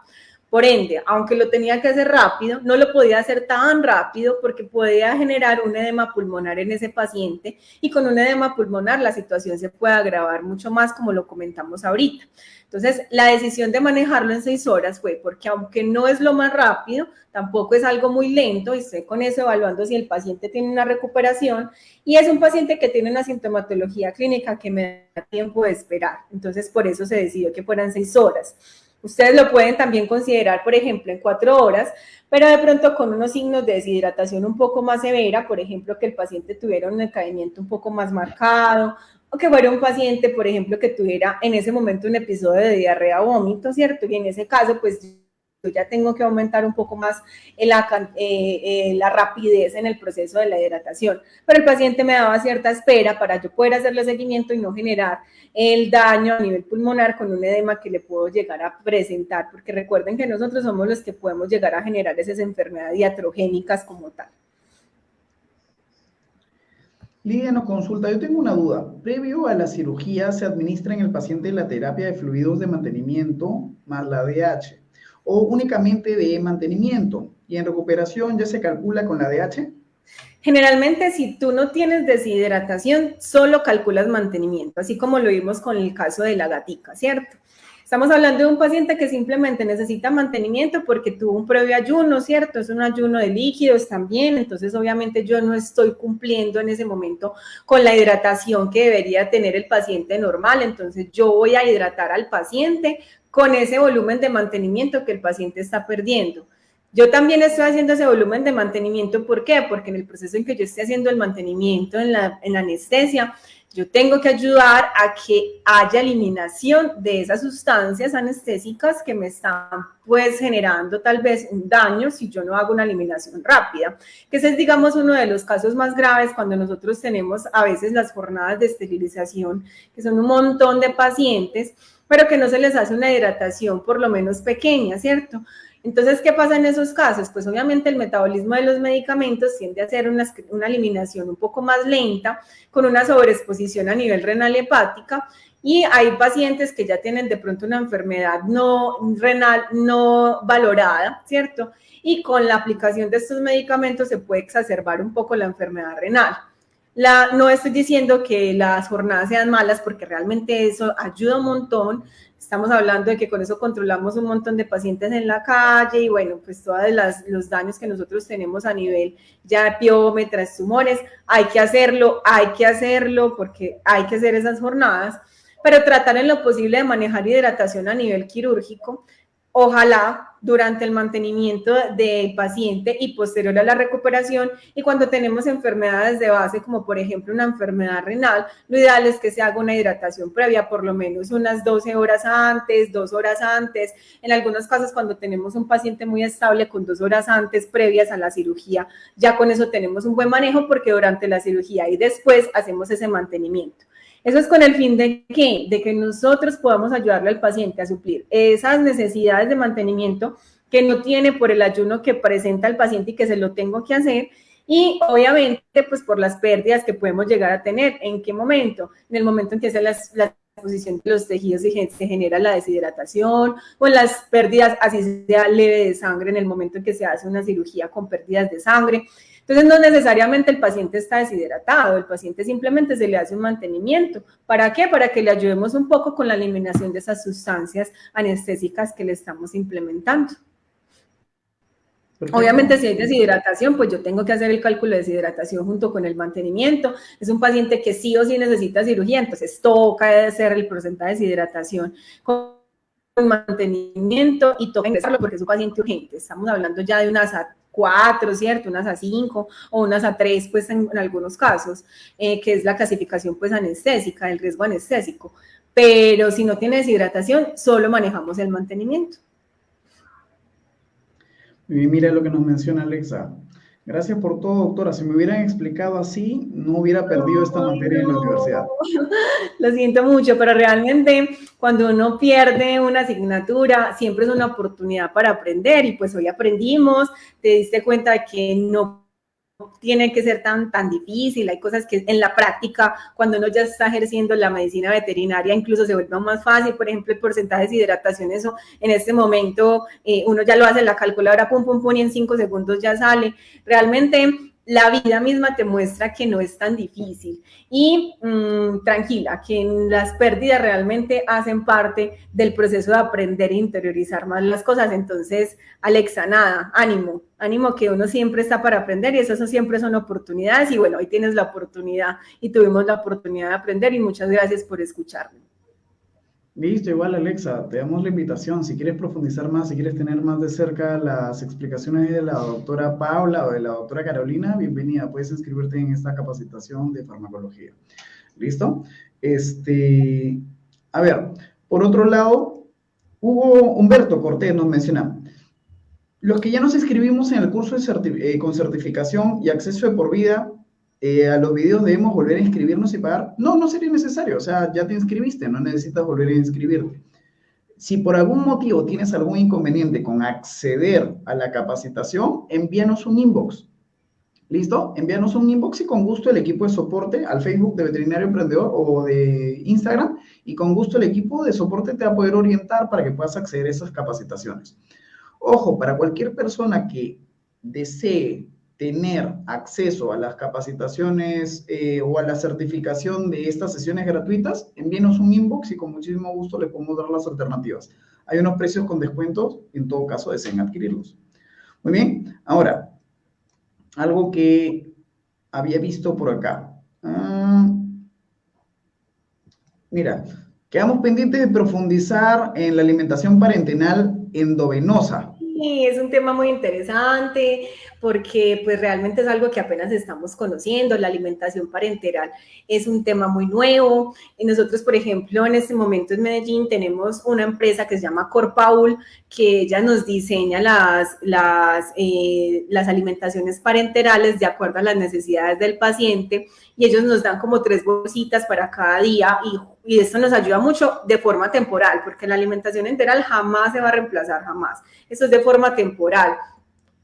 Por ende, aunque lo tenía que hacer rápido, no lo podía hacer tan rápido porque podía generar un edema pulmonar en ese paciente y con un edema pulmonar la situación se puede agravar mucho más como lo comentamos ahorita. Entonces, la decisión de manejarlo en 6 horas fue porque aunque no es lo más rápido, tampoco es algo muy lento y estoy con eso evaluando si el paciente tiene una recuperación y es un paciente que tiene una sintomatología clínica que me da tiempo de esperar. Entonces, por eso se decidió que fueran 6 horas. Ustedes lo pueden también considerar, por ejemplo, en 4 horas, pero de pronto con unos signos de deshidratación un poco más severa, por ejemplo, que el paciente tuviera un decaimiento un poco más marcado, o que fuera un paciente, por ejemplo, que tuviera en ese momento un episodio de diarrea o vómito, ¿cierto? Y en ese caso, pues yo ya tengo que aumentar un poco más la rapidez en el proceso de la hidratación. Pero el paciente me daba cierta espera para yo poder hacerle seguimiento y no generar el daño a nivel pulmonar con un edema que le puedo llegar a presentar, porque recuerden que nosotros somos los que podemos llegar a generar esas enfermedades iatrogénicas como tal. Lidia nos consulta, yo tengo una duda. Previo a la cirugía, ¿se administra en el paciente la terapia de fluidos de mantenimiento más la DH? ¿O únicamente de mantenimiento? ¿Y en recuperación ya se calcula con la DH? Generalmente, si tú no tienes deshidratación, solo calculas mantenimiento, así como lo vimos con el caso de la gatica, ¿cierto? Estamos hablando de un paciente que simplemente necesita mantenimiento porque tuvo un previo ayuno, ¿cierto? Es un ayuno de líquidos también, entonces obviamente yo no estoy cumpliendo en ese momento con la hidratación que debería tener el paciente normal, entonces yo voy a hidratar al paciente con ese volumen de mantenimiento que el paciente está perdiendo. Yo también estoy haciendo ese volumen de mantenimiento, ¿por qué? Porque en el proceso en que yo esté haciendo el mantenimiento en la anestesia, yo tengo que ayudar a que haya eliminación de esas sustancias anestésicas que me están pues generando tal vez un daño si yo no hago una eliminación rápida, que ese es digamos uno de los casos más graves cuando nosotros tenemos a veces las jornadas de esterilización, que son un montón de pacientes, pero que no se les hace una hidratación por lo menos pequeña, ¿cierto? Entonces, ¿qué pasa en esos casos? Pues obviamente el metabolismo de los medicamentos tiende a hacer una eliminación un poco más lenta, con una sobreexposición a nivel renal y hepática, y hay pacientes que ya tienen de pronto una enfermedad no renal no valorada, ¿cierto? Y con la aplicación de estos medicamentos se puede exacerbar un poco la enfermedad renal. No estoy diciendo que las jornadas sean malas, porque realmente eso ayuda un montón. Estamos hablando de que con eso controlamos un montón de pacientes en la calle y bueno, pues todos los daños que nosotros tenemos a nivel ya de piómetras, tumores, hay que hacerlo porque hay que hacer esas jornadas, pero tratar en lo posible de manejar hidratación a nivel quirúrgico, ojalá durante el mantenimiento del paciente y posterior a la recuperación, y cuando tenemos enfermedades de base, como por ejemplo una enfermedad renal, lo ideal es que se haga una hidratación previa, por lo menos unas 12 horas antes, 2 horas antes, en algunos casos cuando tenemos un paciente muy estable con 2 horas antes previas a la cirugía, ya con eso tenemos un buen manejo porque durante la cirugía y después hacemos ese mantenimiento. Eso es con el fin de ¿qué? De que nosotros podamos ayudarle al paciente a suplir esas necesidades de mantenimiento que no tiene por el ayuno que presenta el paciente y que se lo tengo que hacer, y obviamente pues por las pérdidas que podemos llegar a tener. ¿En qué momento? En el momento en que la exposición de los tejidos y se genera la deshidratación, o en las pérdidas así sea leve de sangre, en el momento en que se hace una cirugía con pérdidas de sangre. Entonces, no necesariamente el paciente está deshidratado, el paciente simplemente se le hace un mantenimiento. ¿Para qué? Para que le ayudemos un poco con la eliminación de esas sustancias anestésicas que le estamos implementando. Perfecto. Obviamente, si hay deshidratación, pues yo tengo que hacer el cálculo de deshidratación junto con el mantenimiento. Es un paciente que sí o sí necesita cirugía, entonces toca hacer el porcentaje de deshidratación con mantenimiento y toca ingresarlo porque es un paciente urgente. Estamos hablando ya de unas A4, ¿cierto? Unas A5 o unas A3, pues en algunos casos, que es la clasificación pues anestésica, el riesgo anestésico. Pero si no tiene deshidratación, solo manejamos el mantenimiento. Y mira lo que nos menciona Alexa. Gracias por todo, doctora. Si me hubieran explicado así, no hubiera perdido esta materia en la universidad. Lo siento mucho, pero realmente cuando uno pierde una asignatura, siempre es una oportunidad para aprender, y pues hoy aprendimos, te diste cuenta de que no tiene que ser tan difícil. Hay cosas que en la práctica, cuando uno ya está ejerciendo la medicina veterinaria, incluso se vuelve más fácil. Por ejemplo, el porcentaje de hidratación, eso en este momento uno ya lo hace en la calculadora, pum, pum, pum, y en 5 segundos ya sale. Realmente la vida misma te muestra que no es tan difícil, y tranquila, que las pérdidas realmente hacen parte del proceso de aprender e interiorizar más las cosas. Entonces, Alexa, nada, ánimo, que uno siempre está para aprender, y eso siempre son oportunidades, y bueno, hoy tienes la oportunidad y tuvimos la oportunidad de aprender, y muchas gracias por escucharme. Listo, igual Alexa, te damos la invitación. Si quieres profundizar más, si quieres tener más de cerca las explicaciones de la doctora Paula o de la doctora Carolina, bienvenida, puedes inscribirte en esta capacitación de farmacología. ¿Listo? A ver, por otro lado, Humberto Cortés nos menciona: los que ya nos inscribimos en el curso con certificación y acceso de por vida, a los videos debemos volver a inscribirnos y pagar. No sería necesario, o sea, ya te inscribiste, no necesitas volver a inscribirte. Si por algún motivo tienes algún inconveniente con acceder a la capacitación, envíanos un inbox. ¿Listo? Envíanos un inbox y con gusto el equipo de soporte al Facebook de Veterinario Emprendedor o de Instagram, y con gusto el equipo de soporte te va a poder orientar para que puedas acceder a esas capacitaciones. Ojo, para cualquier persona que desee tener acceso a las capacitaciones o a la certificación de estas sesiones gratuitas, envíenos un inbox y con muchísimo gusto le podemos dar las alternativas. Hay unos precios con descuentos, en todo caso deseen adquirirlos. Muy bien, ahora, algo que había visto por acá. Mira, quedamos pendientes de profundizar en la alimentación parenteral endovenosa. Sí, es un tema muy interesante porque pues realmente es algo que apenas estamos conociendo. La alimentación parenteral es un tema muy nuevo. Y nosotros, por ejemplo, en este momento en Medellín tenemos una empresa que se llama Corpaul, que ella nos diseña las alimentaciones parenterales de acuerdo a las necesidades del paciente, y ellos nos dan como 3 bolsitas para cada día, y esto nos ayuda mucho de forma temporal, porque la alimentación enteral jamás se va a reemplazar, jamás. Eso es de forma temporal.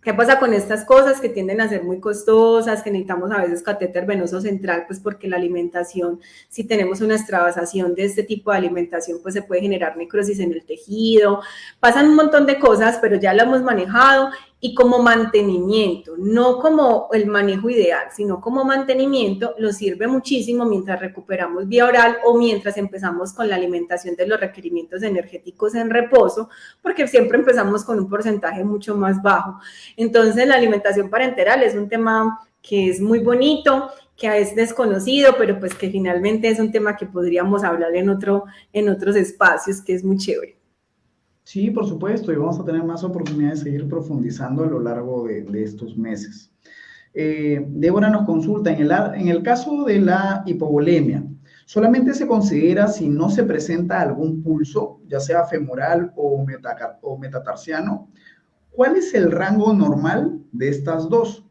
¿Qué pasa con estas cosas que tienden a ser muy costosas, que necesitamos a veces catéter venoso central? Pues porque la alimentación, si tenemos una extravasación de este tipo de alimentación, pues se puede generar necrosis en el tejido. Pasan un montón de cosas, pero ya lo hemos manejado, y como mantenimiento, no como el manejo ideal, sino como mantenimiento, nos sirve muchísimo mientras recuperamos vía oral o mientras empezamos con la alimentación de los requerimientos energéticos en reposo, porque siempre empezamos con un porcentaje mucho más bajo. Entonces, la alimentación parenteral es un tema que es muy bonito, que es desconocido, pero pues que finalmente es un tema que podríamos hablar en otros espacios, que es muy chévere. Sí, por supuesto, y vamos a tener más oportunidades de seguir profundizando a lo largo de estos meses. Débora nos consulta, en el caso de la hipovolemia, ¿solamente se considera si no se presenta algún pulso, ya sea femoral o metatarsiano? ¿Cuál es el rango normal de estas dos?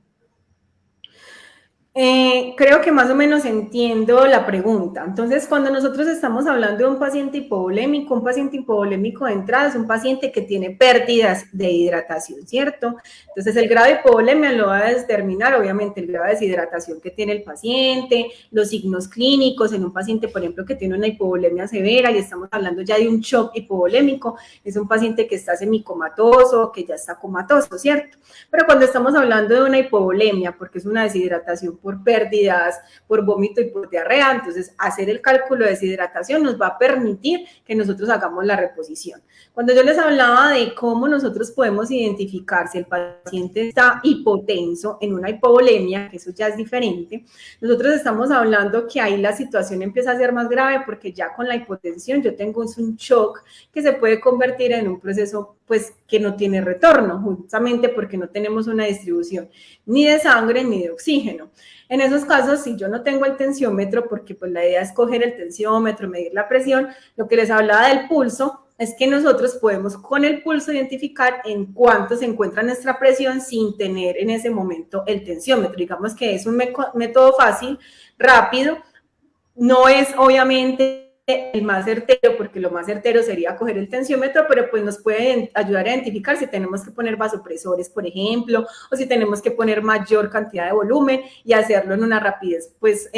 Creo que más o menos entiendo la pregunta. Entonces, cuando nosotros estamos hablando de un paciente hipovolémico de entrada es un paciente que tiene pérdidas de hidratación, ¿cierto? Entonces, el grado de hipovolemia lo va a determinar, obviamente, el grado de deshidratación que tiene el paciente, los signos clínicos en un paciente, por ejemplo, que tiene una hipovolemia severa, y estamos hablando ya de un shock hipovolémico, es un paciente que está semicomatoso, que ya está comatoso, ¿cierto? Pero cuando estamos hablando de una hipovolemia, porque es una deshidratación por pérdidas, por vómito y por diarrea, entonces hacer el cálculo de deshidratación nos va a permitir que nosotros hagamos la reposición. Cuando yo les hablaba de cómo nosotros podemos identificar si el paciente está hipotenso en una hipovolemia, que eso ya es diferente, nosotros estamos hablando que ahí la situación empieza a ser más grave, porque ya con la hipotensión yo tengo un shock que se puede convertir en un proceso pues que no tiene retorno, justamente porque no tenemos una distribución ni de sangre ni de oxígeno. En esos casos, si yo no tengo el tensiómetro, porque pues la idea es coger el tensiómetro, medir la presión, lo que les hablaba del pulso es que nosotros podemos con el pulso identificar en cuánto se encuentra nuestra presión sin tener en ese momento el tensiómetro. Digamos que es un método fácil, rápido, no es obviamente el más certero, porque lo más certero sería coger el tensiómetro, pero pues nos puede ayudar a identificar si tenemos que poner vasopresores, por ejemplo, o si tenemos que poner mayor cantidad de volumen y hacerlo en una rapidez pues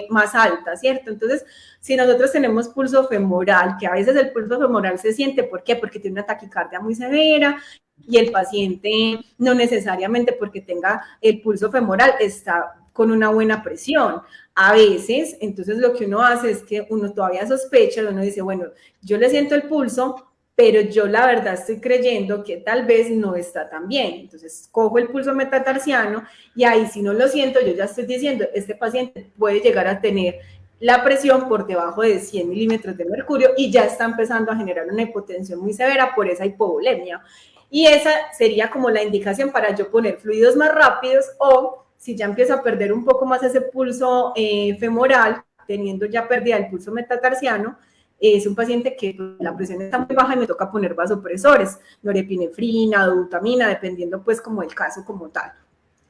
más alta, ¿cierto? Entonces, si nosotros tenemos pulso femoral, que a veces el pulso femoral se siente, ¿por qué? Porque tiene una taquicardia muy severa, y el paciente no necesariamente porque tenga el pulso femoral está con una buena presión. A veces, entonces lo que uno hace es que uno todavía sospecha, uno dice, bueno, yo le siento el pulso, pero yo la verdad estoy creyendo que tal vez no está tan bien. Entonces cojo el pulso metatarsiano y ahí si no lo siento, yo ya estoy diciendo, este paciente puede llegar a tener la presión por debajo de 100 milímetros de mercurio y ya está empezando a generar una hipotensión muy severa por esa hipovolemia. Y esa sería como la indicación para yo poner fluidos más rápidos, o si ya empiezo a perder un poco más ese pulso femoral, teniendo ya pérdida del pulso metatarsiano, es un paciente que la presión está muy baja y me toca poner vasopresores, norepinefrina, dobutamina, dependiendo pues como el caso como tal.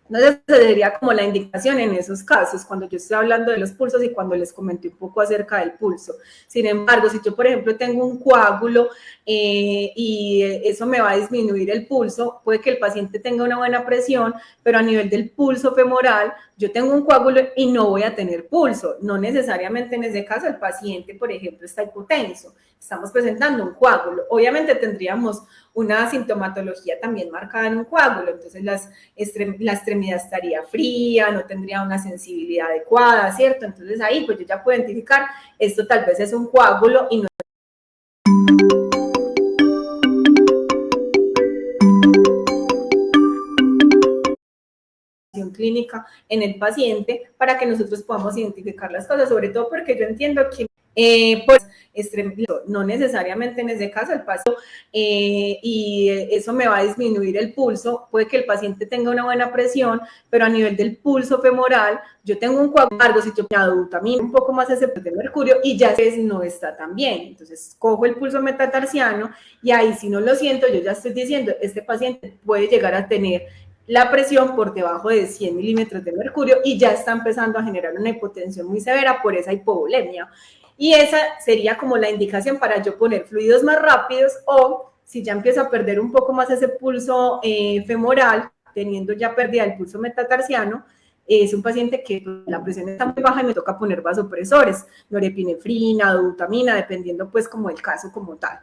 Entonces, sería como la indicación en esos casos, cuando yo estoy hablando de los pulsos y cuando les comenté un poco acerca del pulso. Sin embargo, si yo, por ejemplo, tengo un coágulo y eso me va a disminuir el pulso, puede que el paciente tenga una buena presión, pero a nivel del pulso femoral, yo tengo un coágulo y no voy a tener pulso. No necesariamente en ese caso el paciente, por ejemplo, está hipotenso. Estamos presentando un coágulo. Obviamente tendríamos una sintomatología también marcada en un coágulo, entonces la extremidad estaría fría, no tendría una sensibilidad adecuada, ¿cierto? Entonces ahí pues yo ya puedo identificar, esto tal vez es un coágulo y no clínica en el paciente para que nosotros podamos identificar las cosas, sobre todo porque yo entiendo que pues no necesariamente en ese caso el paso y eso me va a disminuir el pulso, puede que el paciente tenga una buena presión, pero a nivel del pulso femoral yo tengo un coágulo, si yo también un poco más ese de mercurio y ya no está tan bien, entonces cojo el pulso metatarsiano y ahí si no lo siento yo ya estoy diciendo, este paciente puede llegar a tener la presión por debajo de 100 milímetros de mercurio y ya está empezando a generar una hipotensión muy severa por esa hipovolemia. Y esa sería como la indicación para yo poner fluidos más rápidos o si ya empiezo a perder un poco más ese pulso femoral, teniendo ya pérdida del pulso metatarsiano, es un paciente que la presión está muy baja y me toca poner vasopresores, norepinefrina, dobutamina, dependiendo pues como el caso como tal.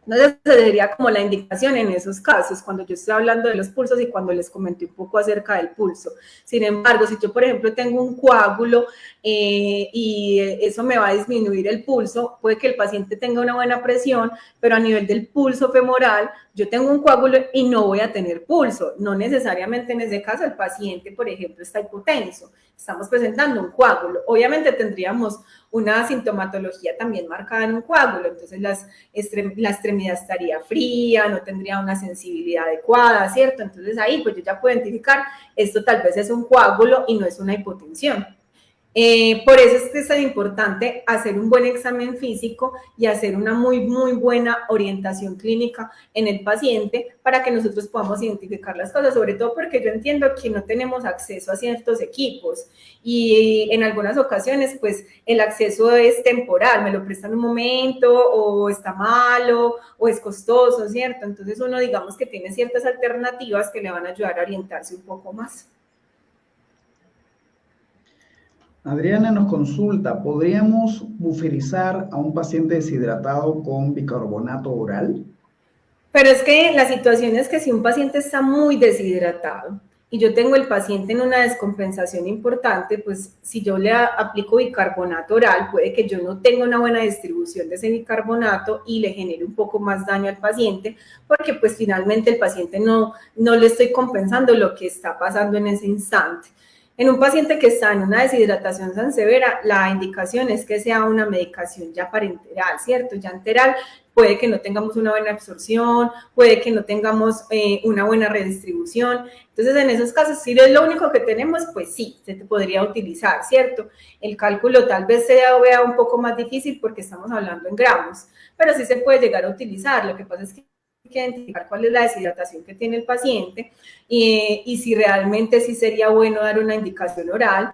Entonces, sería como la indicación en esos casos, cuando yo estoy hablando de los pulsos y cuando les comenté un poco acerca del pulso. Sin embargo, si yo, por ejemplo, tengo un coágulo y eso me va a disminuir el pulso, puede que el paciente tenga una buena presión, pero a nivel del pulso femoral, yo tengo un coágulo y no voy a tener pulso. No necesariamente en ese caso el paciente, por ejemplo, está hipotenso. Estamos presentando un coágulo. Obviamente tendríamos una sintomatología también marcada en un coágulo, entonces la extremidad estaría fría, no tendría una sensibilidad adecuada, ¿cierto? Entonces ahí pues yo ya puedo identificar, esto tal vez es un coágulo y no es una hipotensión. Por eso es que es tan importante hacer un buen examen físico y hacer una muy buena orientación clínica en el paciente para que nosotros podamos identificar las cosas, sobre todo porque yo entiendo que no tenemos acceso a ciertos equipos y en algunas ocasiones pues el acceso es temporal, me lo prestan un momento o está malo o es costoso, ¿cierto? Entonces uno digamos que tiene ciertas alternativas que le van a ayudar a orientarse un poco más. Adriana nos consulta, ¿podríamos buferizar a un paciente deshidratado con bicarbonato oral? Pero es que la situación es que si un paciente está muy deshidratado y yo tengo el paciente en una descompensación importante, pues si yo le aplico bicarbonato oral, puede que yo no tenga una buena distribución de ese bicarbonato y le genere un poco más daño al paciente, porque pues finalmente el paciente no le estoy compensando lo que está pasando en ese instante. En un paciente que está en una deshidratación tan severa, la indicación es que sea una medicación ya parenteral, ¿cierto? Ya enteral, puede que no tengamos una buena absorción, puede que no tengamos una buena redistribución. Entonces, en esos casos, si es lo único que tenemos, pues sí, se te podría utilizar, ¿cierto? El cálculo tal vez se vea un poco más difícil porque estamos hablando en gramos, pero sí se puede llegar a utilizar. Lo que pasa es que hay que identificar cuál es la deshidratación que tiene el paciente y si realmente sí sería bueno dar una indicación oral.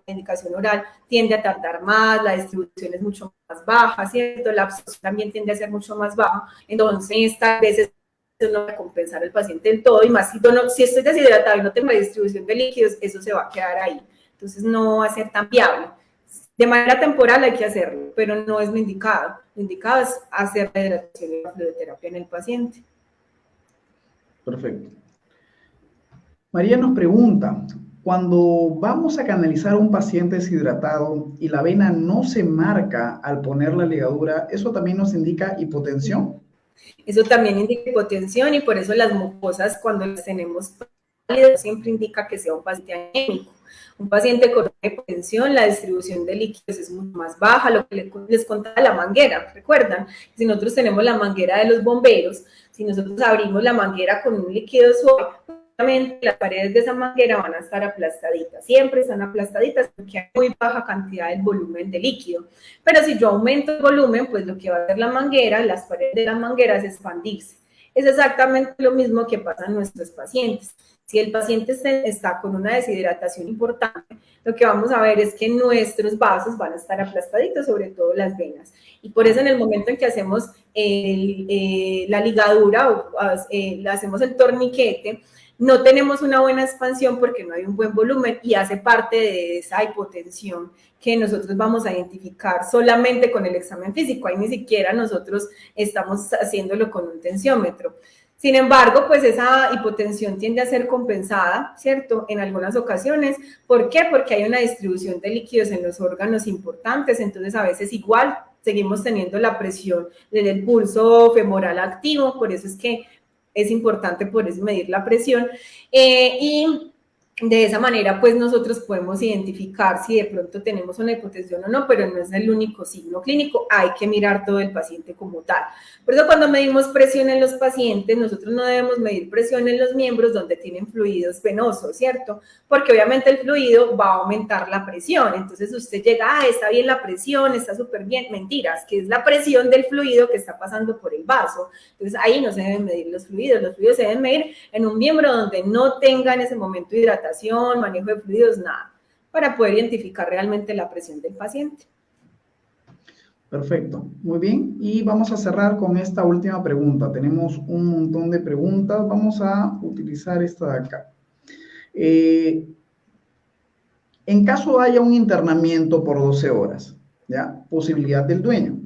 La indicación oral tiende a tardar más, la distribución es mucho más baja, ¿cierto? La absorción también tiende a ser mucho más baja, entonces tal vez no va a compensar al paciente del todo y más si estoy deshidratado y no tengo la distribución de líquidos, eso se va a quedar ahí, entonces no va a ser tan viable. De manera temporal hay que hacerlo, pero no es lo indicado. Lo indicado es hacer la hidratación y la fluidoterapia en el paciente. Perfecto. María nos pregunta, cuando vamos a canalizar a un paciente deshidratado y la vena no se marca al poner la ligadura, ¿eso también nos indica hipotensión? Eso también indica hipotensión y por eso las mucosas cuando las tenemos pálidas siempre indica que sea un paciente anémico. Un paciente con hipotensión, la distribución de líquidos es mucho más baja, lo que les contaba la manguera, ¿recuerdan? Si nosotros tenemos la manguera de los bomberos, si nosotros abrimos la manguera con un líquido suave, las paredes de esa manguera van a estar aplastaditas, siempre están aplastaditas porque hay muy baja cantidad del volumen de líquido. Pero si yo aumento el volumen, pues lo que va a hacer la manguera, las paredes de la manguera es expandirse. Es exactamente lo mismo que pasa en nuestros pacientes. Si el paciente está con una deshidratación importante, lo que vamos a ver es que nuestros vasos van a estar aplastaditos, sobre todo las venas. Y por eso en el momento en que hacemos la ligadura o hacemos el torniquete, no tenemos una buena expansión porque no hay un buen volumen y hace parte de esa hipotensión que nosotros vamos a identificar solamente con el examen físico. Ahí ni siquiera nosotros estamos haciéndolo con un tensiómetro. Sin embargo, pues esa hipotensión tiende a ser compensada, ¿cierto? En algunas ocasiones. ¿Por qué? Porque hay una distribución de líquidos en los órganos importantes, entonces a veces igual seguimos teniendo la presión del pulso femoral activo, por eso es que es importante por eso medir la presión. Y de esa manera, pues nosotros podemos identificar si de pronto tenemos una hipotensión o no, pero no es el único signo clínico, hay que mirar todo el paciente como tal. Por eso cuando medimos presión en los pacientes, nosotros no debemos medir presión en los miembros donde tienen fluidos venosos, ¿cierto? Porque obviamente el fluido va a aumentar la presión, entonces usted llega, está bien la presión, está súper bien, mentiras, que es la presión del fluido que está pasando por el vaso, entonces ahí no se deben medir los fluidos se deben medir en un miembro donde no tenga en ese momento hidratación, manejo de fluidos, nada, para poder identificar realmente la presión del paciente. Perfecto, muy bien. Y vamos a cerrar con esta última pregunta. Tenemos un montón de preguntas. Vamos a utilizar esta de acá. En caso haya un internamiento por 12 horas, ¿ya? Posibilidad del dueño.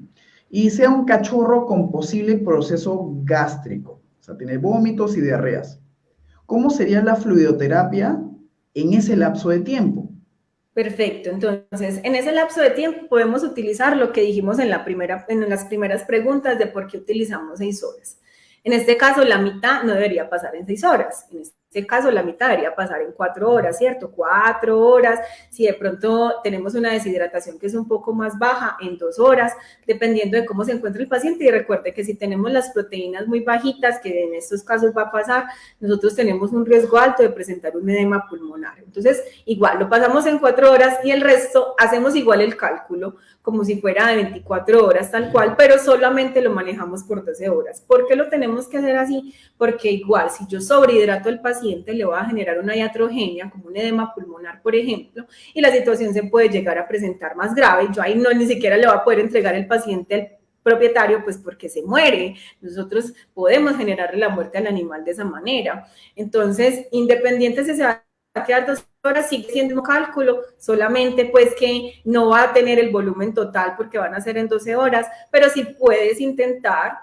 Y sea un cachorro con posible proceso gástrico, o sea, tiene vómitos y diarreas. ¿Cómo sería la fluidoterapia en ese lapso de tiempo? Perfecto, entonces en ese lapso de tiempo podemos utilizar lo que dijimos en las primeras preguntas de por qué utilizamos 6 horas. En este caso, la mitad no debería pasar en 6 horas. En este caso, la mitad debería pasar en 4 horas, ¿cierto? 4 horas. Si de pronto tenemos una deshidratación que es un poco más baja, en 2 horas, dependiendo de cómo se encuentra el paciente. Y recuerde que si tenemos las proteínas muy bajitas, que en estos casos va a pasar, nosotros tenemos un riesgo alto de presentar un edema pulmonar. Entonces, igual, lo pasamos en 4 horas y el resto hacemos igual el cálculo, como si fuera de 24 horas tal cual, pero solamente lo manejamos por 12 horas. ¿Por qué lo tenemos que hacer así? Porque igual, si yo sobrehidrato al paciente, le va a generar una iatrogenia, como un edema pulmonar, por ejemplo, y la situación se puede llegar a presentar más grave. Yo ahí no ni siquiera le voy a poder entregar el paciente al propietario, pues porque se muere. Nosotros podemos generarle la muerte al animal de esa manera. Entonces, independiente si se va a quedar 2 horas, sigue siendo un cálculo, solamente pues que no va a tener el volumen total porque van a ser en 12 horas, pero sí puedes intentar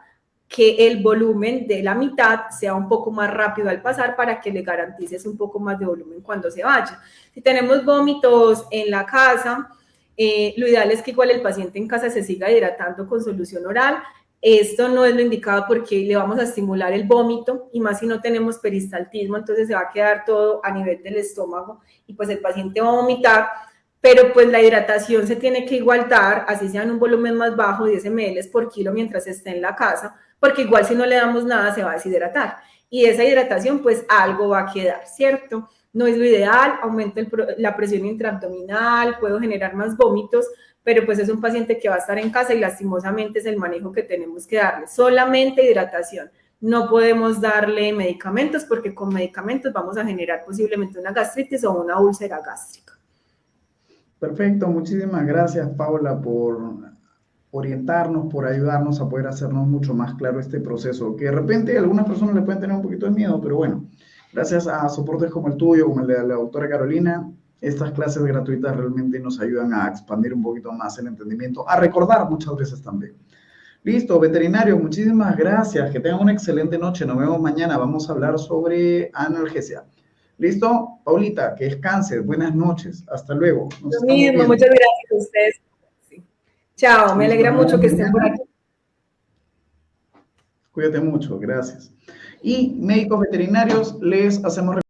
que el volumen de la mitad sea un poco más rápido al pasar para que le garantices un poco más de volumen cuando se vaya. Si tenemos vómitos en la casa, lo ideal es que igual el paciente en casa se siga hidratando con solución oral. Esto no es lo indicado porque le vamos a estimular el vómito y más si no tenemos peristaltismo, entonces se va a quedar todo a nivel del estómago y pues el paciente va a vomitar, pero pues la hidratación se tiene que igualar, así sea en un volumen más bajo, 10 ml por kilo mientras esté en la casa, porque igual si no le damos nada se va a deshidratar y esa hidratación pues algo va a quedar, ¿cierto? No es lo ideal, aumenta la presión intraabdominal, puedo generar más vómitos, pero pues es un paciente que va a estar en casa y lastimosamente es el manejo que tenemos que darle, solamente hidratación. No podemos darle medicamentos porque con medicamentos vamos a generar posiblemente una gastritis o una úlcera gástrica. Perfecto, muchísimas gracias Paula por orientarnos, por ayudarnos a poder hacernos mucho más claro este proceso, que de repente a algunas personas le pueden tener un poquito de miedo, pero bueno, gracias a soportes como el tuyo, como el de la doctora Carolina, estas clases gratuitas realmente nos ayudan a expandir un poquito más el entendimiento, a recordar muchas veces también. Listo, veterinario, muchísimas gracias, que tengan una excelente noche, nos vemos mañana, vamos a hablar sobre analgesia. ¿Listo? Paulita, que descanses, buenas noches, hasta luego. Lo mismo, muchas gracias a ustedes. Sí. Chao, me alegra mucho que estén por aquí. Cuídate mucho, gracias. Y médicos veterinarios, les hacemos